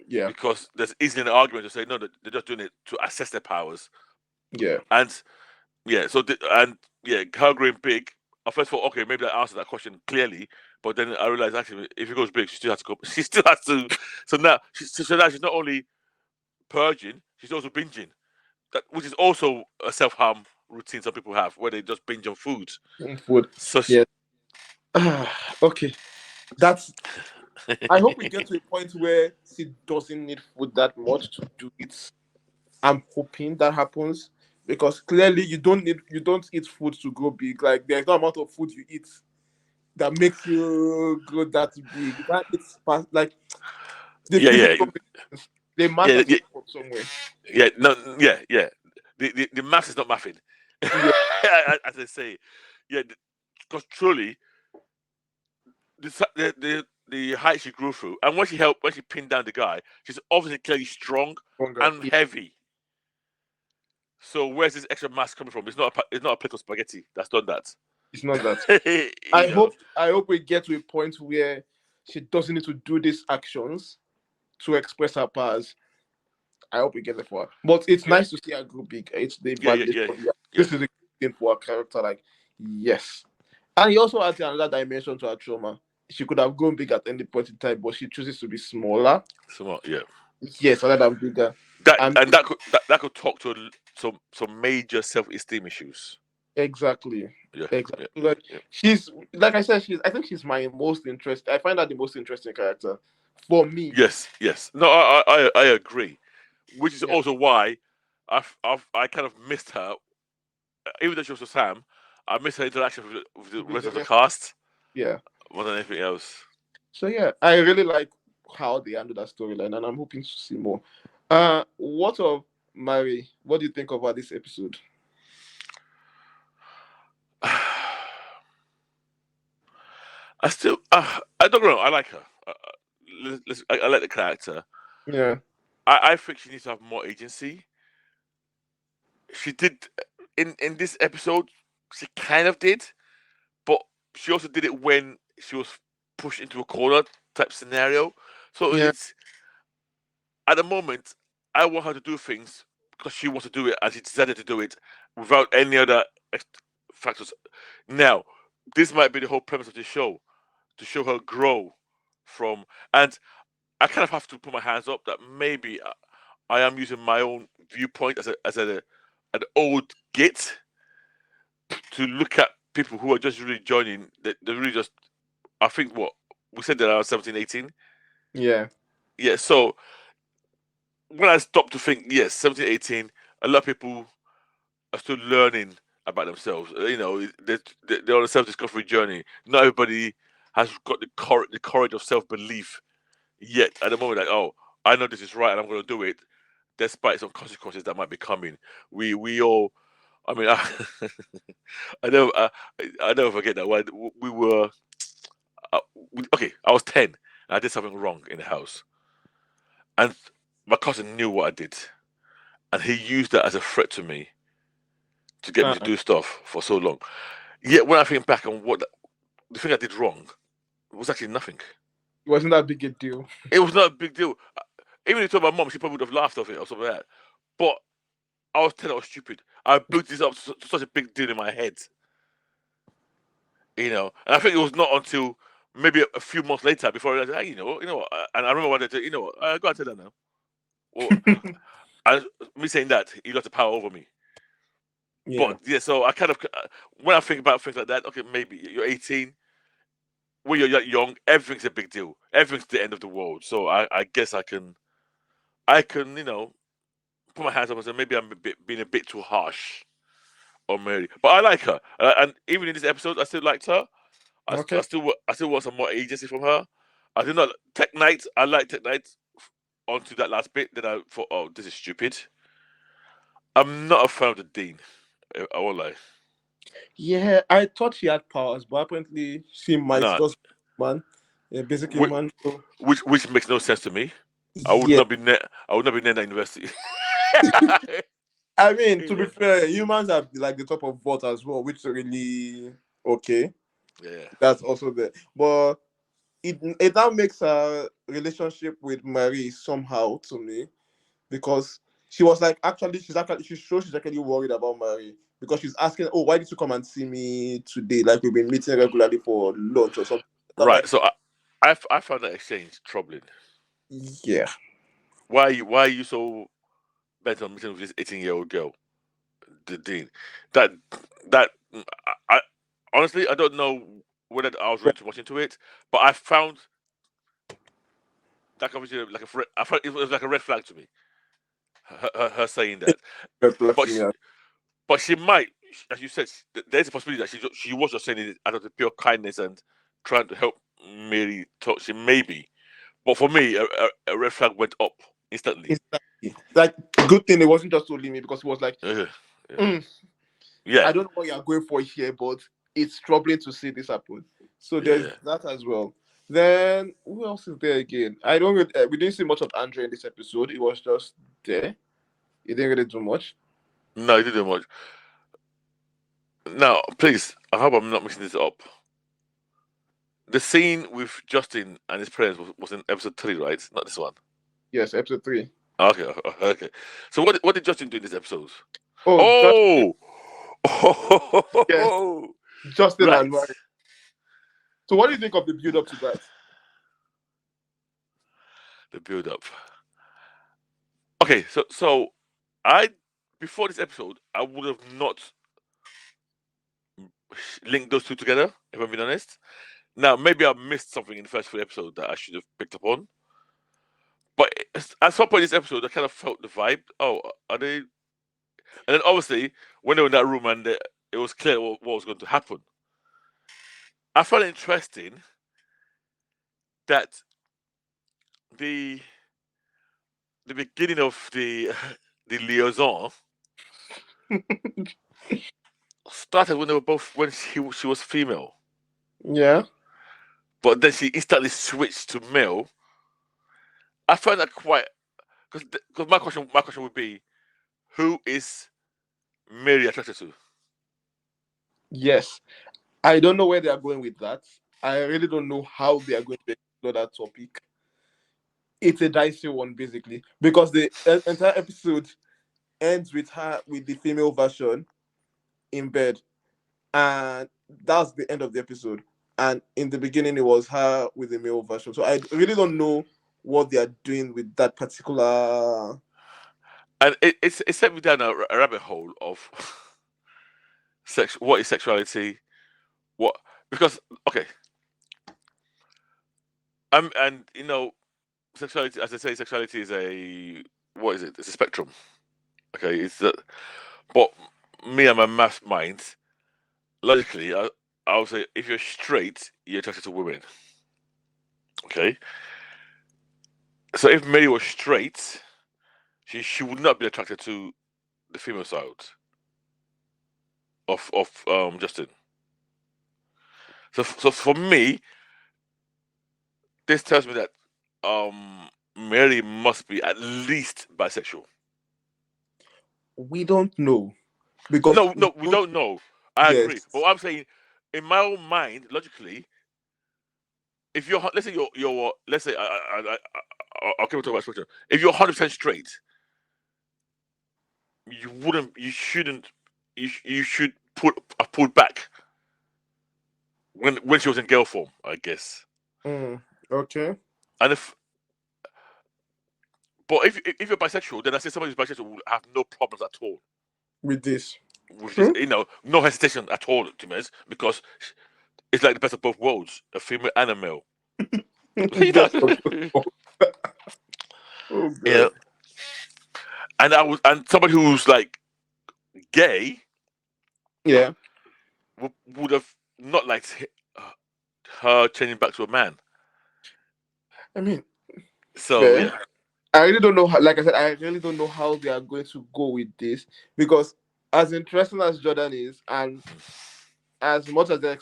Yeah. because there's easily an argument to say no, they're just doing it to assess their powers. Yeah. And yeah, her growing big. I first thought, okay, maybe I answered that question clearly, but then I realized actually, if it goes big, she still has to go. She still has to. So now, she's not only purging, she's also binging. Which is also a self harm routine some people have, where they just binge on food. Food. So Yeah. Okay. That's. I hope we get to a point where she doesn't need food that much to do it. I'm hoping that happens because clearly you don't eat food to grow big. Like there's no amount of food you eat that makes you grow that big. You can't eat like the yeah, physical reasons, the math yeah, has to yeah, come from somewhere. no, yeah. The maths is not mathing, Yeah, as they say. Yeah, because truly, the height she grew through, and when she pinned down the guy, she's obviously clearly strong stronger. and heavy. So where's this extra mass coming from? It's not a plate of spaghetti that's done that. It's not that. you know. I hope we get to a point where she doesn't need to do these actions to express her powers. I hope we get it for her. But it's Yeah, nice to see her grow big. It's the yeah, validation yeah, of, yeah, yeah, this is a good thing for her character. Like, yes. And he also adds another dimension to her trauma. She could have grown big at any point in time, but she chooses to be smaller. yeah. Yes, rather than bigger. That And and that could talk to some major self-esteem issues. exactly. Yeah, Exactly. yeah, Like yeah. she's like I said, I think she's my most interesting. I find her the most interesting character for me. Yes. No, I agree. Which is Yeah. also why I kind of missed her, even though she was with Sam. I missed her interaction with the With rest the of the rest. cast Yeah. more than anything else. So yeah, I really like how they handle that storyline, and I'm hoping to see more. What of Mary? What do you think about this episode? I don't know. I like her. I like the character. Yeah. I think she needs to have more agency. She did in this episode. She kind of did, but she also did it when she was pushed into a corner type scenario. So Yeah. it's at the moment I want her to do things because she wants to do it and she decided to do it without any other factors. Now, this might be the whole premise of the show to show her grow from, and I kind of have to put my hands up that maybe I am using my own viewpoint as an old git to look at people who are just really joining. They're really just. I think what we said that I was 17, 18. Yeah. Yeah. So when I stopped to think, yes, 17, 18, a lot of people are still learning about themselves. They're on a self-discovery journey. Not everybody has got the courage of self-belief yet. At the moment, like, oh, I know this is right and I'm going to do it, despite some consequences that might be coming. We all. I mean, I never forget that when we were okay. I was 10. And I did something wrong in the house, and my cousin knew what I did, and he used that as a threat to me to get me to Uh, do stuff for so long. Yet when I think back on what the thing I did wrong was actually nothing. it wasn't that big a deal. It was not a big deal. Even if you told my mom, she probably would have laughed off it or something like that. But I was 10, I was stupid. I built this up to such a big deal in my head. And I think it was not until maybe a few months later before I realized, hey, what, and I remember one day, go and tell that now. Or, and me saying that, he lost the power over me. Yeah. But yeah, so I kind of, when I think about things like that, okay, maybe you're 18, when you're that young, everything's a big deal. Everything's the end of the world. So I guess I can, put my hands up and say maybe I'm being a bit too harsh on Mary. But I like her, and even in this episode, I still liked her. Okay. I still want some more agency from her. I did not Tech Night. I like Tech Night onto that last bit. Then I thought, oh, this is stupid. I'm not a fan of the Dean. I won't lie. Yeah, I thought she had powers, but apparently she might Nah, just man, a basic which, human. So which makes no sense to me. yeah, I would not be near that university. I mean you to be know. fair, humans are like the top of vault as well, which is really okay. Yeah. That's also there, but it now makes her relationship with Marie somehow to me because she was like she shows she's actually worried about Marie because she's asking, oh, why did you come and see me today? Like we've been meeting regularly for lunch or something. I'm Right. like, So I found that exchange troubling. yeah. Why are you so bent on meeting with this 18-year-old girl, the Dean? That that I honestly I don't know whether I was ready to watch into it, but I found that conversation like I felt it was like a red flag to me. Her saying that, but Reflection, she, yeah. but she might, as you said, there's a possibility that she was just saying it out of the pure kindness and trying to help Mary talk. She maybe, but for me, a red flag went up instantly. Exactly. Like, good thing it wasn't just only me because it was like, Yeah, yeah, "Mm, yeah, I don't know what you're going for here, but it's troubling to see this happen. So there's yeah. that as well. Then who else is there again? We didn't see much of Andre in this episode. It was just there. He didn't really do much. No, you didn't watch. Now, please, I hope I'm not mixing this up. The scene with Justin and his parents was in episode 3, right? Not this one. Yes, episode 3. Okay, okay. So what did Justin do in this episode? Oh, just Oh, yes, oh, Justin and right. Mary. So what do you think of the build up to that? The build up. Okay, so I before this episode I would have not linked those two together. If I'm being honest. Now maybe I missed something in the first 3 episodes that I should have picked up on. But at some point in this episode, I kind of felt the vibe. Oh, are they? And then obviously, when they were in that room and it was clear what was going to happen, I found it interesting that the the beginning of the the liaison started when they were both when she was female. Yeah. but then she instantly switched to male. I find that quite because my question would be, who is Mary attracted to? Yes, I don't know where they are going with that. I really don't know how they are going to explore that topic. It's a dicey one, basically, because the entire episode ends with her with the female version in bed, and that's the end of the episode. And in the beginning, it was her with the male version. So I really don't know what they are doing with that particular. And it sent me down a rabbit hole of what is sexuality, what because okay, and sexuality, as I say, sexuality is a what is it? It's a spectrum. Okay, it's that. But me and my math mind, logically, I would say if you're straight, you're attracted to women. Okay, so if Mary was straight, she would not be attracted to the female side of Justin. So for me, this tells me that Mary must be at least bisexual. We don't know because No, we don't know. I agree, yes. but what I'm saying, in my own mind, logically, if you're let's say you're let's say I'll keep talking about structure. If you're 100% straight, you shouldn't, you should pull back when she was in girl form, I guess. Okay. And but if you're bisexual, then I say somebody who's bisexual will have no problems at all With this. with this, True. no hesitation at all, to me, because it's like the best of both worlds, a female and a male. you know, Best of both. Oh you god. know, and somebody who's like gay Yeah. would have not liked her changing back to a man. I mean, So fair. yeah, I really don't know how, like I said, I really don't know how they are going to go with this because as interesting as Jordan is, and as much as they're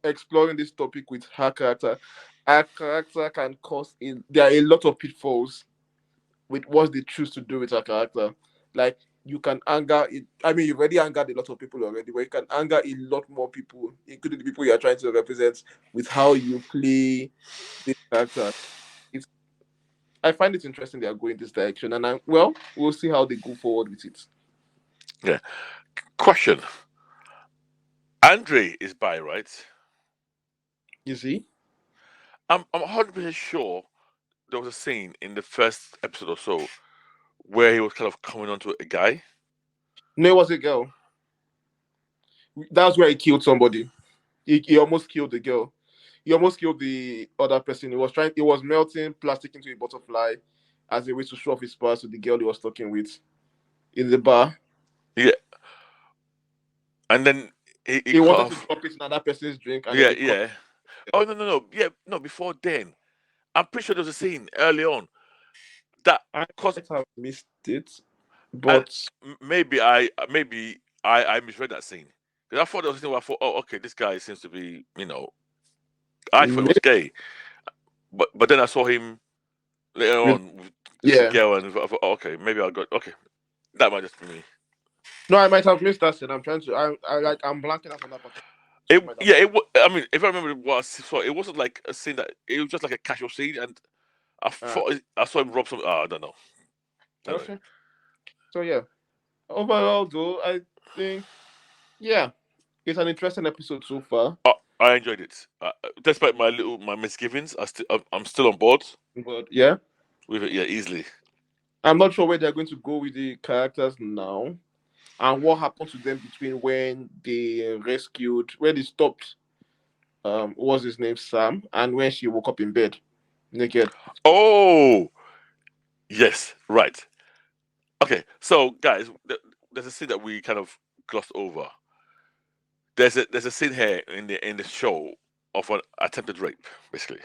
exploring this topic with her character can cause there are a lot of pitfalls with what they choose to do with her character. Like you can anger it. I mean, you've already angered a lot of people already, but you can anger a lot more people, including the people you are trying to represent, with how you play this character. It's I find it interesting they are going this direction, and we'll see how they go forward with it. yeah. Question: Andre is bi, right? You see? I'm 100% sure there was a scene in the first episode or so where he was kind of coming onto a guy. No, it was a girl. That's where he killed somebody. He almost killed the girl. He almost killed the other person. He was melting plastic into a butterfly as a way to show off his powers to the girl he was talking with in the bar. Yeah, and then he He cut wanted to off. drop it in another person's drink and then Yeah, he cut. yeah. Oh no, yeah, no. Before then, I'm pretty sure there was a scene early on that I cause might have missed it, and but maybe I misread that scene because I thought there was a scene where I thought, oh, okay, this guy seems to be, I thought it was maybe gay, but then I saw him later with, on with the yeah. girl, and I thought, oh, okay, maybe I got okay. That might just be me. No, I might have missed that scene. I'm trying to. I'm blanking out on that particular. So I might have. I mean, if I remember what I saw, it wasn't like a scene that it was just like a casual scene, and I Uh, thought I saw him rob some. Oh, I don't know. Anyway, okay. So yeah. Overall, though, I think yeah, it's an interesting episode so far. I enjoyed it. Despite my misgivings, I'm still on board But yeah, with it. Yeah, easily. I'm not sure where they're going to go with the characters now, and what happened to them between when they stopped. What was his name, Sam, and when she woke up in bed naked. Oh, yes, right. Okay, so guys, there's a scene that we kind of glossed over. There's a scene here in the show of an attempted rape, basically.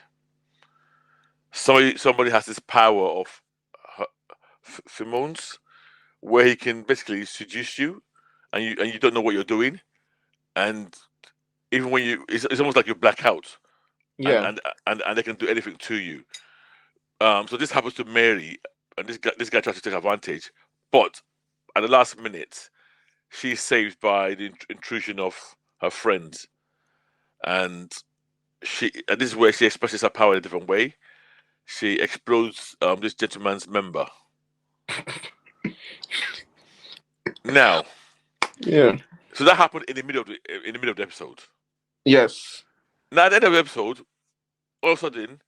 Somebody has this power of pheromones where he can basically seduce you, and you don't know what you're doing, and even when it's almost like you black out, and, Yeah. and and they can do anything to you. So this happens to Mary, and this guy tries to take advantage, but at the last minute, she's saved by the intrusion of her friends, and this is where she expresses her power in a different way. She explodes this gentleman's member. Now, Yeah. so that happened in the middle of the episode. Yes. Now, at the end of the episode, all of a sudden,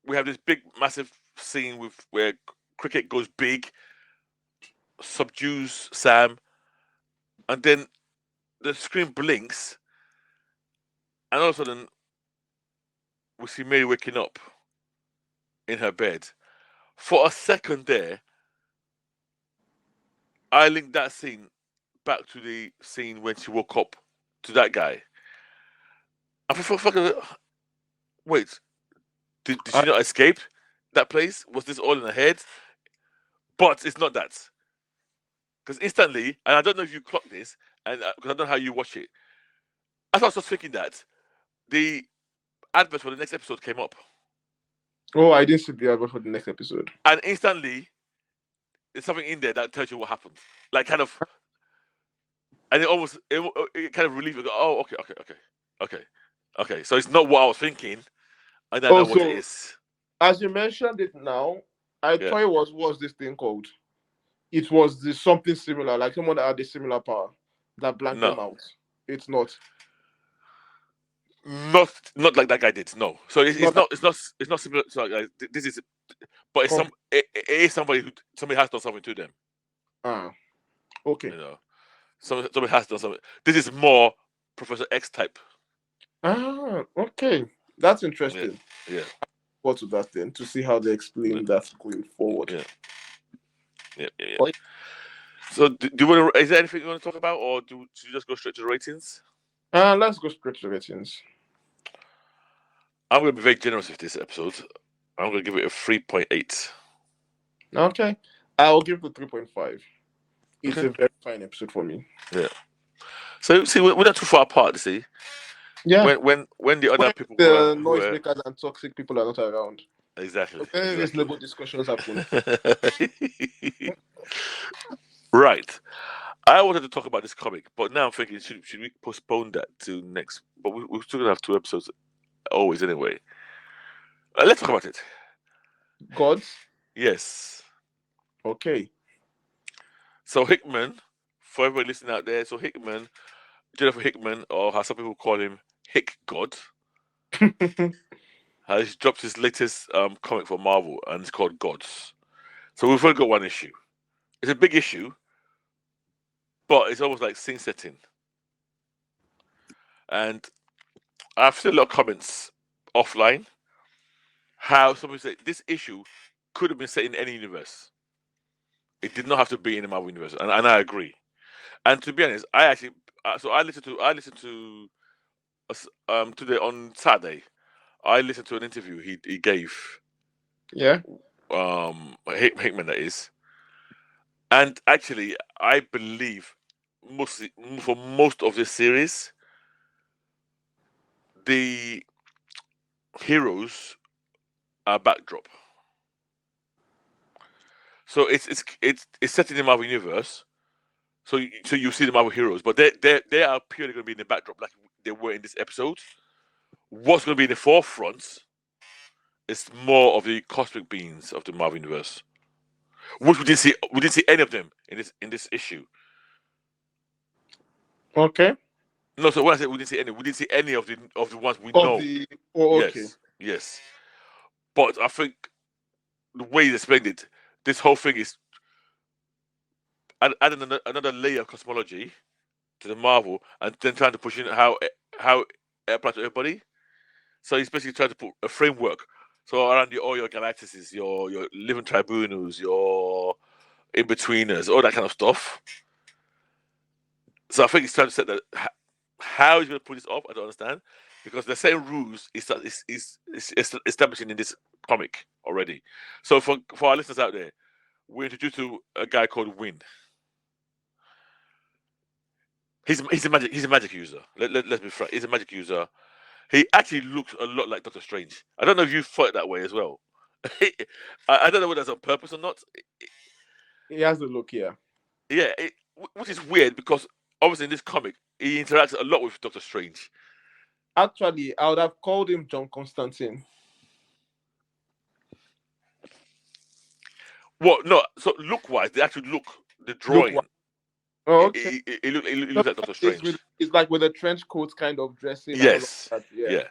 we have this big, massive scene where Cricket goes big, subdues Sam, and then the screen blinks, and all of a sudden, we see Mary waking up in her bed. For a second there, I linked that scene back to the scene when she woke up to that guy. I thought, fucking, wait, did she I, not escape that place? Was this all in her head? But it's not that. Because instantly, and I don't know if you clocked this, and because I don't know how you watch it, I was just thinking that the advert for the next episode came up, oh, I didn't see the advert for the next episode. and instantly there's something in there that tells you what happened, like kind of, and it kind of relieves you. Go, oh, okay. So it's not what I was thinking, and I know what it Also, is. as you mentioned it now, I Yeah. thought it was what's this thing called? It was something similar, like someone that had a similar power that blanked them No, out. It's not. not like that guy did. No. So it's Not that. not similar. So like, this is, but it's Com- it is somebody has done something to them. Okay. You know, somebody has done something. This is more Professor X type. Okay. That's Yeah, interesting. yeah. What to that then to see how they explain that going forward. Yeah. But- So, do you want to? Is there anything you want to talk about, or should you just go straight to the ratings? Let's go straight to the ratings. I'm going to be very generous with this episode. I'm going to give it a 3.8. Okay. I'll give it 3.5. It's Okay. a very fine episode for me. Yeah. So see, we're not too far apart. You see, Yeah. when the other When people the who were noisemakers and toxic people are not around. exactly. Very reasonable discussions happen. Right. I wanted to talk about this comic, but now I'm thinking, should we postpone that to next? But we're still gonna have 2 episodes always anyway. Let's talk about it. Gods? Yes. Okay. So Hickman, for everybody listening out there, so Hickman, Jennifer Hickman, or how some people call him, Hick God, has dropped his latest comic for Marvel, and it's called Gods. So we've only got 1 issue. It's a big issue, but it's almost like scene setting. And I've seen a lot of comments offline how somebody said this issue could have been set in any universe. It did not have to be in the Marvel universe, and I agree. And to be honest, I actually so I listened to today on Saturday. I listened to an interview he gave Yeah. Hickman, that is, and actually I believe for most of this series the heroes are backdrop. So it's set in the Marvel universe. So you see the Marvel heroes, but they are purely going to be in the backdrop like they were in this episode. What's going to be in the forefront is more of the cosmic beings of the Marvel universe, which we didn't see. We didn't see any of them in this issue. Okay. No, so when I say we didn't see any of the ones we Of know. the okay. Yes. But I think the way you explained it, this whole thing is adding another layer of cosmology to the Marvel, and then trying to push in how it applies to everybody. So he's basically trying to put a framework. So around all your galactics, your living tribunals, your in betweeners, all that kind of stuff. So I think he's trying to set that. How he's going to put this up, I don't understand, because the same rules is establishing in this comic already. So for our listeners out there, we're introduced to a guy called Win. He's a magic user. Let's be frank. He's a magic user. He actually looks a lot like Doctor Strange. I don't know if you thought it that way as well. I don't know whether that's on purpose or not. He has the look here. Yeah, which is weird because obviously in this comic he interacts a lot with Doctor Strange. Actually, I would have called him John Constantine. Well, no. So look wise, they actually look the Look, drawing. oh, okay. It looks like Doctor Strange. It's like with a trench coat kind of dressing and all of Yes, that. Yeah. yeah.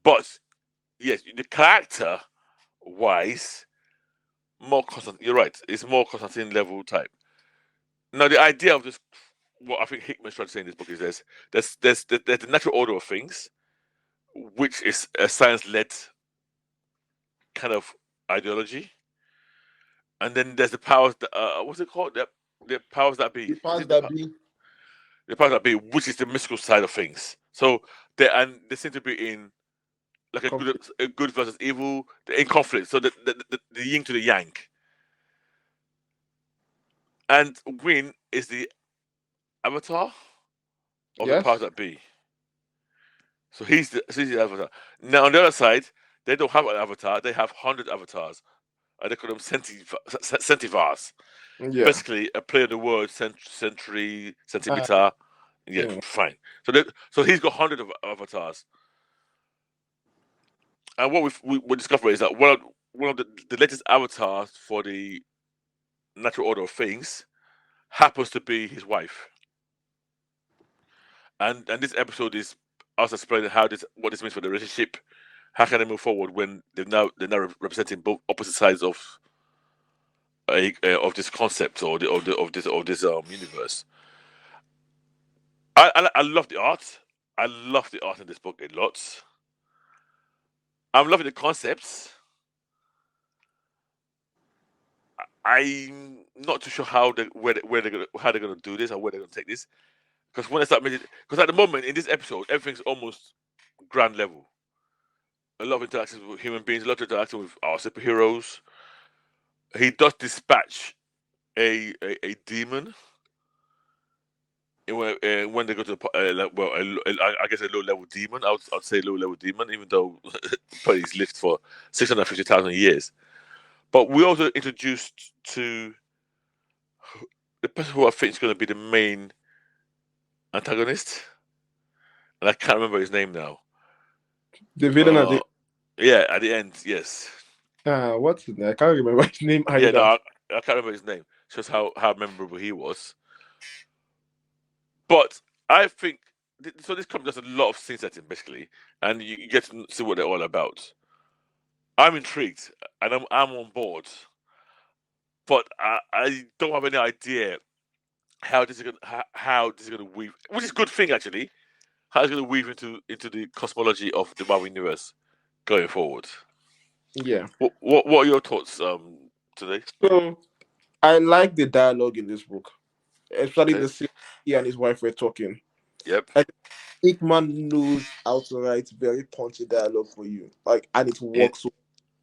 But yes, the character wise, more constant. You're right. It's more Constantine level type. Now the idea of this, what I think Hickman's trying to say in this book is there's the natural order of things, which is a science-led kind of ideology, and then there's the powers that what's it called? The powers that be. The powers that be. The powers that be, which is the mystical side of things. So they seem to be in like a good versus evil, in conflict. So the yin to the yang. And Gwyn is the avatar of the Yes. powers that be. So he's the avatar. Now on the other side, they don't have an avatar. They have 100 avatars. And they call them centivars. Yeah. Basically, a play of the word century, centimeter. Yeah, yeah. fine. So he's got 100 of avatars. And what we discover is that one of the latest avatars for the natural order of things happens to be his wife. And this episode is us explaining what this means for the relationship. How can they move forward when they're now representing both opposite sides of this concept or of this universe. I love the art. I love the art in this book a lot. I'm loving the concepts. I'm not too sure how they're gonna do this or where they're gonna take this. Because when I start making, because at the moment in this episode everything's almost grand level. A lot of interactions with human beings, a lot of interactions with our superheroes. He does dispatch a demon when they go to I guess a low level demon. I'd say low level demon, even though probably he's lived for 650,000 years. But we also introduced to the person who I think is going to be the main antagonist, and I can't remember his name now. The villain at the at the end, yes. What's his name? I can't remember his name either. Yeah, no, I can't remember his name. Just how memorable he was. But I think so. This comes does a lot of scene setting basically, and you get to see what they're all about. I'm intrigued, and I'm on board, but I don't have any idea how this is gonna weave, which is a good thing actually. How it's gonna weave into the cosmology of the Marvel universe going forward. Yeah. What are your thoughts today? So I like the dialogue in this book, especially Okay. the scene he and his wife were talking. Yep. Like Hickman knows how to write very punchy dialogue for you, and it works. So,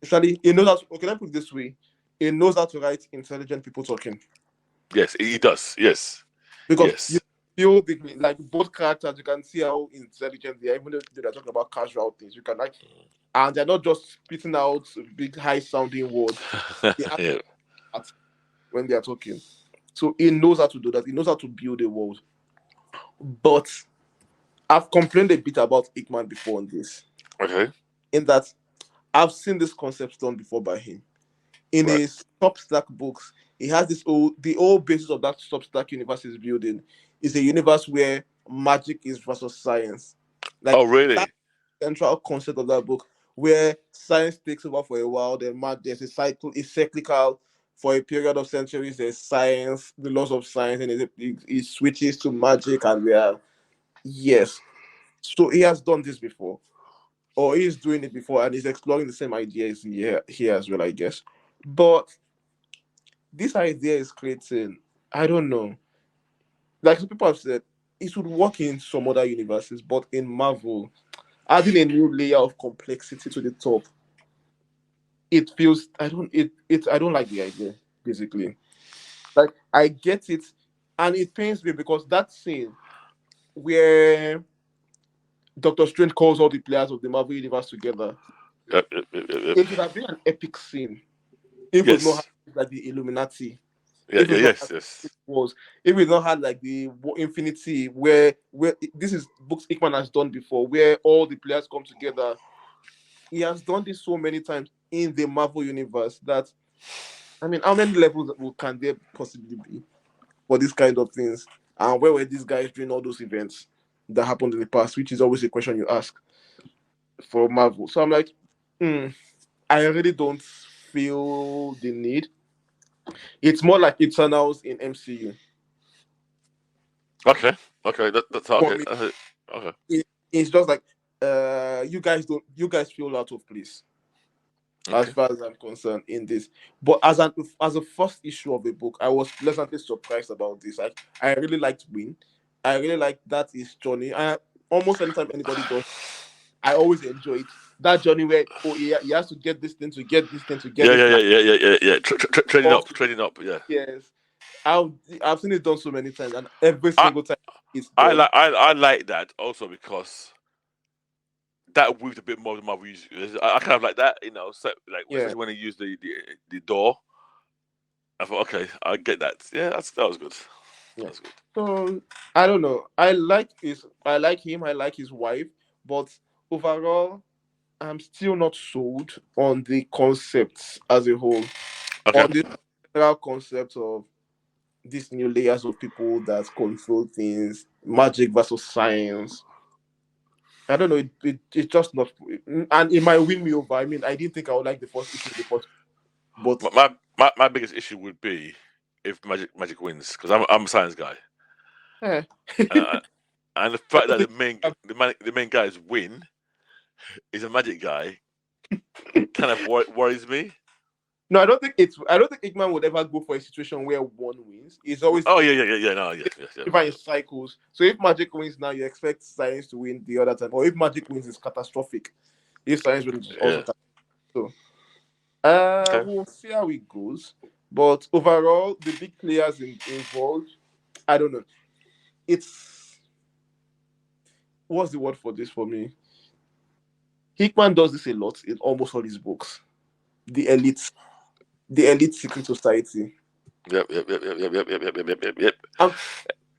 especially he knows how to. Okay, let me put it this way: he knows how to write intelligent people talking. Yes, he does. Yes. Because you feel like both characters, you can see how intelligent they are, even though they're talking about casual things. You can and they're not just spitting out big high sounding words. They yeah. When they are talking. So he knows how to do that. He knows how to build a world. But I've complained a bit about Hickman before on this. Okay. In that I've seen this concept done before by him. In his Substack books, he has the old basis of that Substack universe is building is a universe where magic is versus science. Oh, really? That's the central concept of that book, where science takes over for a while, then there's a cycle, it's cyclical for a period of centuries. There's science, the laws of science, and it switches to magic, and we are yes. So he has done this before, or he's doing it before, and he's exploring the same ideas here as well, I guess. But this idea is creating, I don't know, like some people have said, it would work in some other universes, but in Marvel, adding a new layer of complexity to the top, it feels I don't like the idea, basically. Like I get it And it pains me because that scene where Doctor Strange calls all the players of the Marvel Universe together, Yep. it would have been an epic scene if we've not Yes. had like the Illuminati, Yeah. if Yeah. we've not Yes. had Yes. wars, if we've not had like the Infinity, where this is books Hickman has done before, where all the players come together. He has done this so many times in the Marvel universe that, I mean, how many levels can there possibly be for these kind of things? And where were these guys during all those events that happened in the past? Which is always a question you ask for Marvel. So I'm like, hmm, I really don't feel the need. It's more like Eternals in MCU Okay. Okay. That's for okay. me. Okay. It's just like you guys feel out of place as Okay. far as I'm concerned in this. But as a first issue of the book, I was pleasantly surprised about this. I really liked Win. I really like that is Johnny. Almost anytime anybody does, I always enjoy it. That journey where he has to get this thing to get this thing to get Yeah. this Yeah. life. Yeah. Yeah. Yeah. Yeah. Yeah. Trading All up. Trading up. Yeah. yes. I've I've seen it done so many times, and every I single time it's I done. like I like that also because that moved a bit more than my views. I kind of like that, so, like Yeah. especially when he used the door. I thought, okay, I get that. Yeah, that was good. Yeah. That was good. So I don't know. I like him, I like his wife, but overall, I'm still not sold on the concepts as a whole. Okay, On the general concept of these new layers of people that control things, magic versus science. I don't know. It's just not, and it might win me over. I mean, I didn't think I would like the first issue, but my biggest issue would be if Magic wins because I'm a science guy, eh. and, I, and the I fact don't that think. the main guys win is a Magic guy kind of worries me. No, I don't think it's. I don't think Hickman would ever go for a situation where one wins. It's always Oh yeah, no, yeah. in cycles. So if Magic wins now, you expect Science to win the other time, or if Magic wins, it's catastrophic. If Science wins, it's also Yeah. catastrophic. So, Okay. we'll see how it goes. But overall, the big players involved, I don't know. It's what's the word for this for me? Hickman does this a lot in almost all his books. The elite, the elite secret society, Yep. and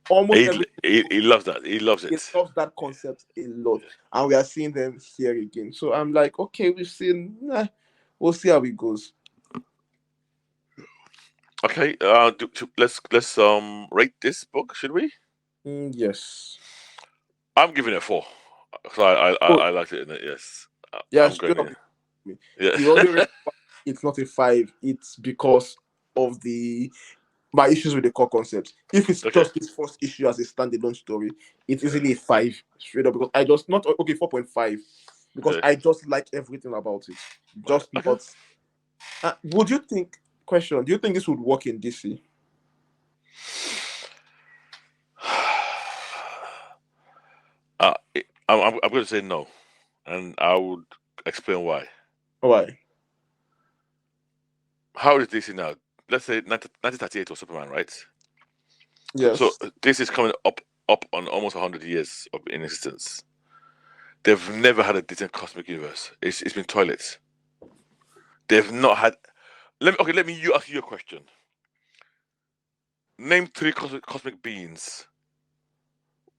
almost He, every he loves that. He loves he it. loves that concept a lot, and we are seeing them here again. So I'm like, okay, we've seen. We'll see how it goes. Okay. Let's rate this book. Should we? Yes. I'm giving it a 4. So Oh, I liked it in it. Yes. yeah. I'm Straight going up, in. Yeah. the only reason why it's not a five. It's because of the my issues with the core concept. If it's Okay. just this first issue as a standalone story, it's easily a five straight up because I just not okay 4.5 because Okay. I just like everything about it. Right. Just Okay. not. Would you think? Question: do you think this would work in DC? I'm going to say no, and I would explain why. Why? How is DC now? Let's say 1938 was Superman, right? So Yes. this is coming up on almost 100 years of in existence. They've never had a decent cosmic universe. It's been toilets. They've not had. Let me ask you a question. Name 3 cosmic beings,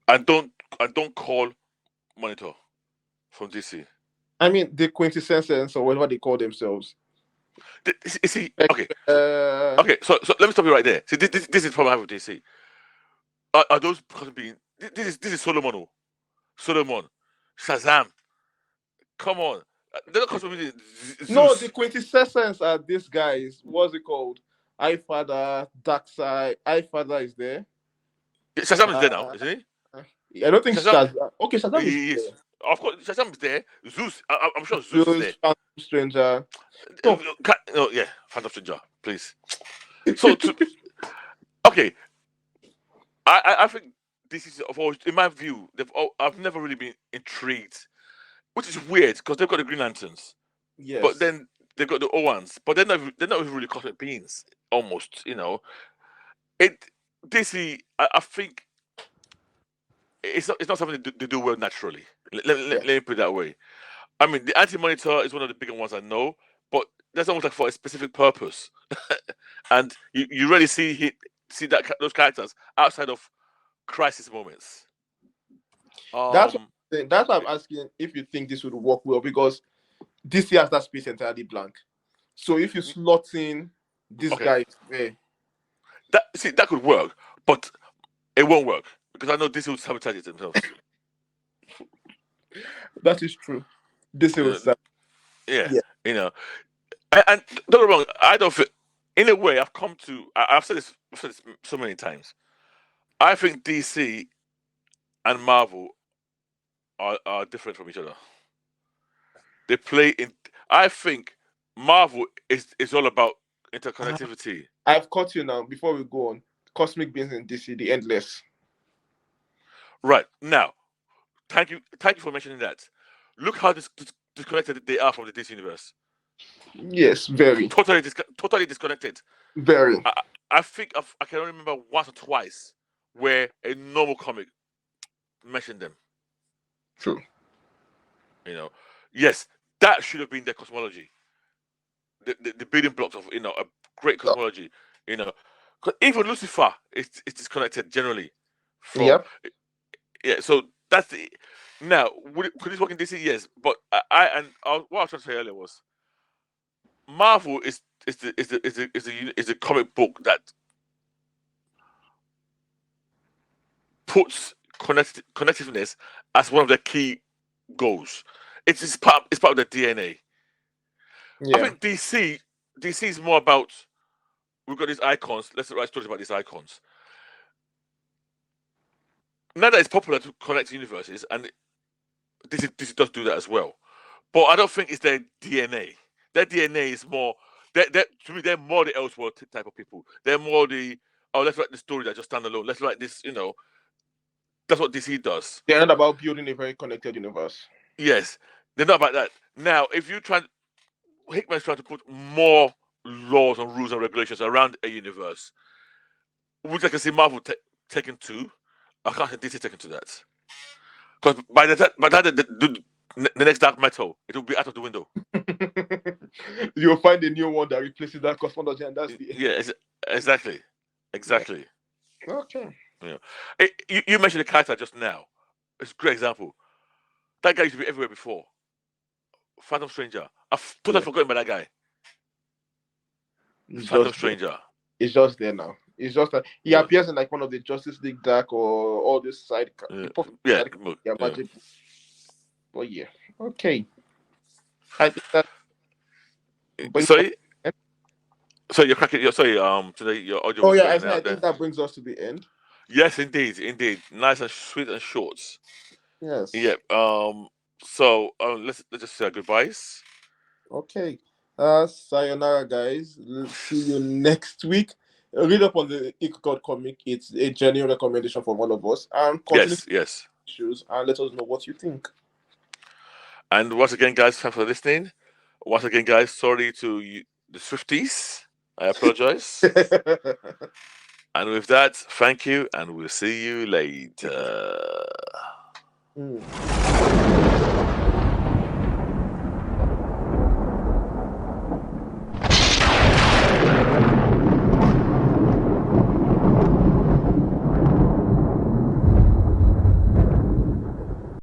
and don't call Monitor from DC. I mean, the quintessence or whatever they call themselves. See, Like, okay, So let me stop you right there. See, this is the problem I have with DC. Are those cosmic beings? This is Solomon. Solomon, Shazam. Come on, they're not cosmic beings. no, the Zeus. quintessence are these guys. What's it called? I Father, Dark Side. I Father is there. Shazam is there now, Uh, isn't he? I don't think Shazam, Shazam. Okay, Shazam is he there. is. Of course, Shazam is there. Zeus, I'm sure Zeus is Zeus, there. Phantom Stranger. So, No, yeah, Phantom Stranger, please. So, okay, I think this is in my view. I've never really been intrigued, which is weird because they've got the Green Lanterns, but yes. then they've got the O ones, but they're not even really cosmic beings. Almost, it. DC, I think it's not something they do well naturally. Let me put it that way. I mean, the Anti-Monitor is one of the bigger ones I know, but that's almost like for a specific purpose, and you really see those characters outside of crisis moments. That's that's why I'm asking if you think this would work well, because DC has that space entirely blank. So if you slot in this guy there, that could work, but it won't work because I know DC will sabotage it themselves. That is true. DC will sabotage. Yeah, you know, and don't get me wrong, I don't feel. In a way, I've said this so many times. I think DC and Marvel are different from each other. They play in. I think Marvel is all about interconnectivity. I've caught you now. Before we go on, cosmic beings in DC, the endless. Right now, thank you for mentioning that. Look how disconnected they are from the DC universe. Yes, very. Totally disconnected. Very. I think I can only remember once or twice where a normal comic mentioned them. True. Yes, that should have been their cosmology. The building blocks of a great cosmology. Because even Lucifer is disconnected generally from. Yep. Yeah, so that's the. Now, could this work in DC? Yes, but what I was trying to say earlier was, Marvel is a comic book that puts connectiveness as one of their key goals. It's part of their DNA. Yeah. I think DC is more about, we've got these icons. Let's write stories about these icons. Now that it's popular to connect universes, and DC does do that as well, but I don't think it's their DNA. Their DNA is more. To me, they're more the Elseworld type of people. They're more the, let's write the story that just stand alone. Let's write this. That's what DC does. They're not about building a very connected universe. Yes, they're not about that. Now, if you Hickman's trying to put more laws and rules and regulations around a universe, which I can see Marvel taken to. I can't see DC taken to that. Because by the time the next Dark Metal, it will be out of the window. You'll find a new one that replaces that cosmology, and that's the end. Yeah, exactly. Yeah. Okay. You mentioned the character just now. It's a great example. That guy used to be everywhere before. Phantom Stranger. I've totally forgotten about that guy. Phantom Stranger. It's just there now. It's just that he appears in like one of the Justice League Dark or all this side. Magic. But yeah, okay. I think that. Sorry. So you're cracking. Today your audio. Oh yeah, I think that brings us to the end. Yes, indeed. Nice and sweet and short. Yes. Yeah. So let's just say our goodbyes. Okay. Sayonara, guys. See you next week. Read up on the Hickman comic. It's a genuine recommendation from one of us. And yes. Issues and let us know what you think. And once again, guys, thanks for listening. Once again, guys, sorry to the Swifties. I apologize. And with that, thank you, and we'll see you later.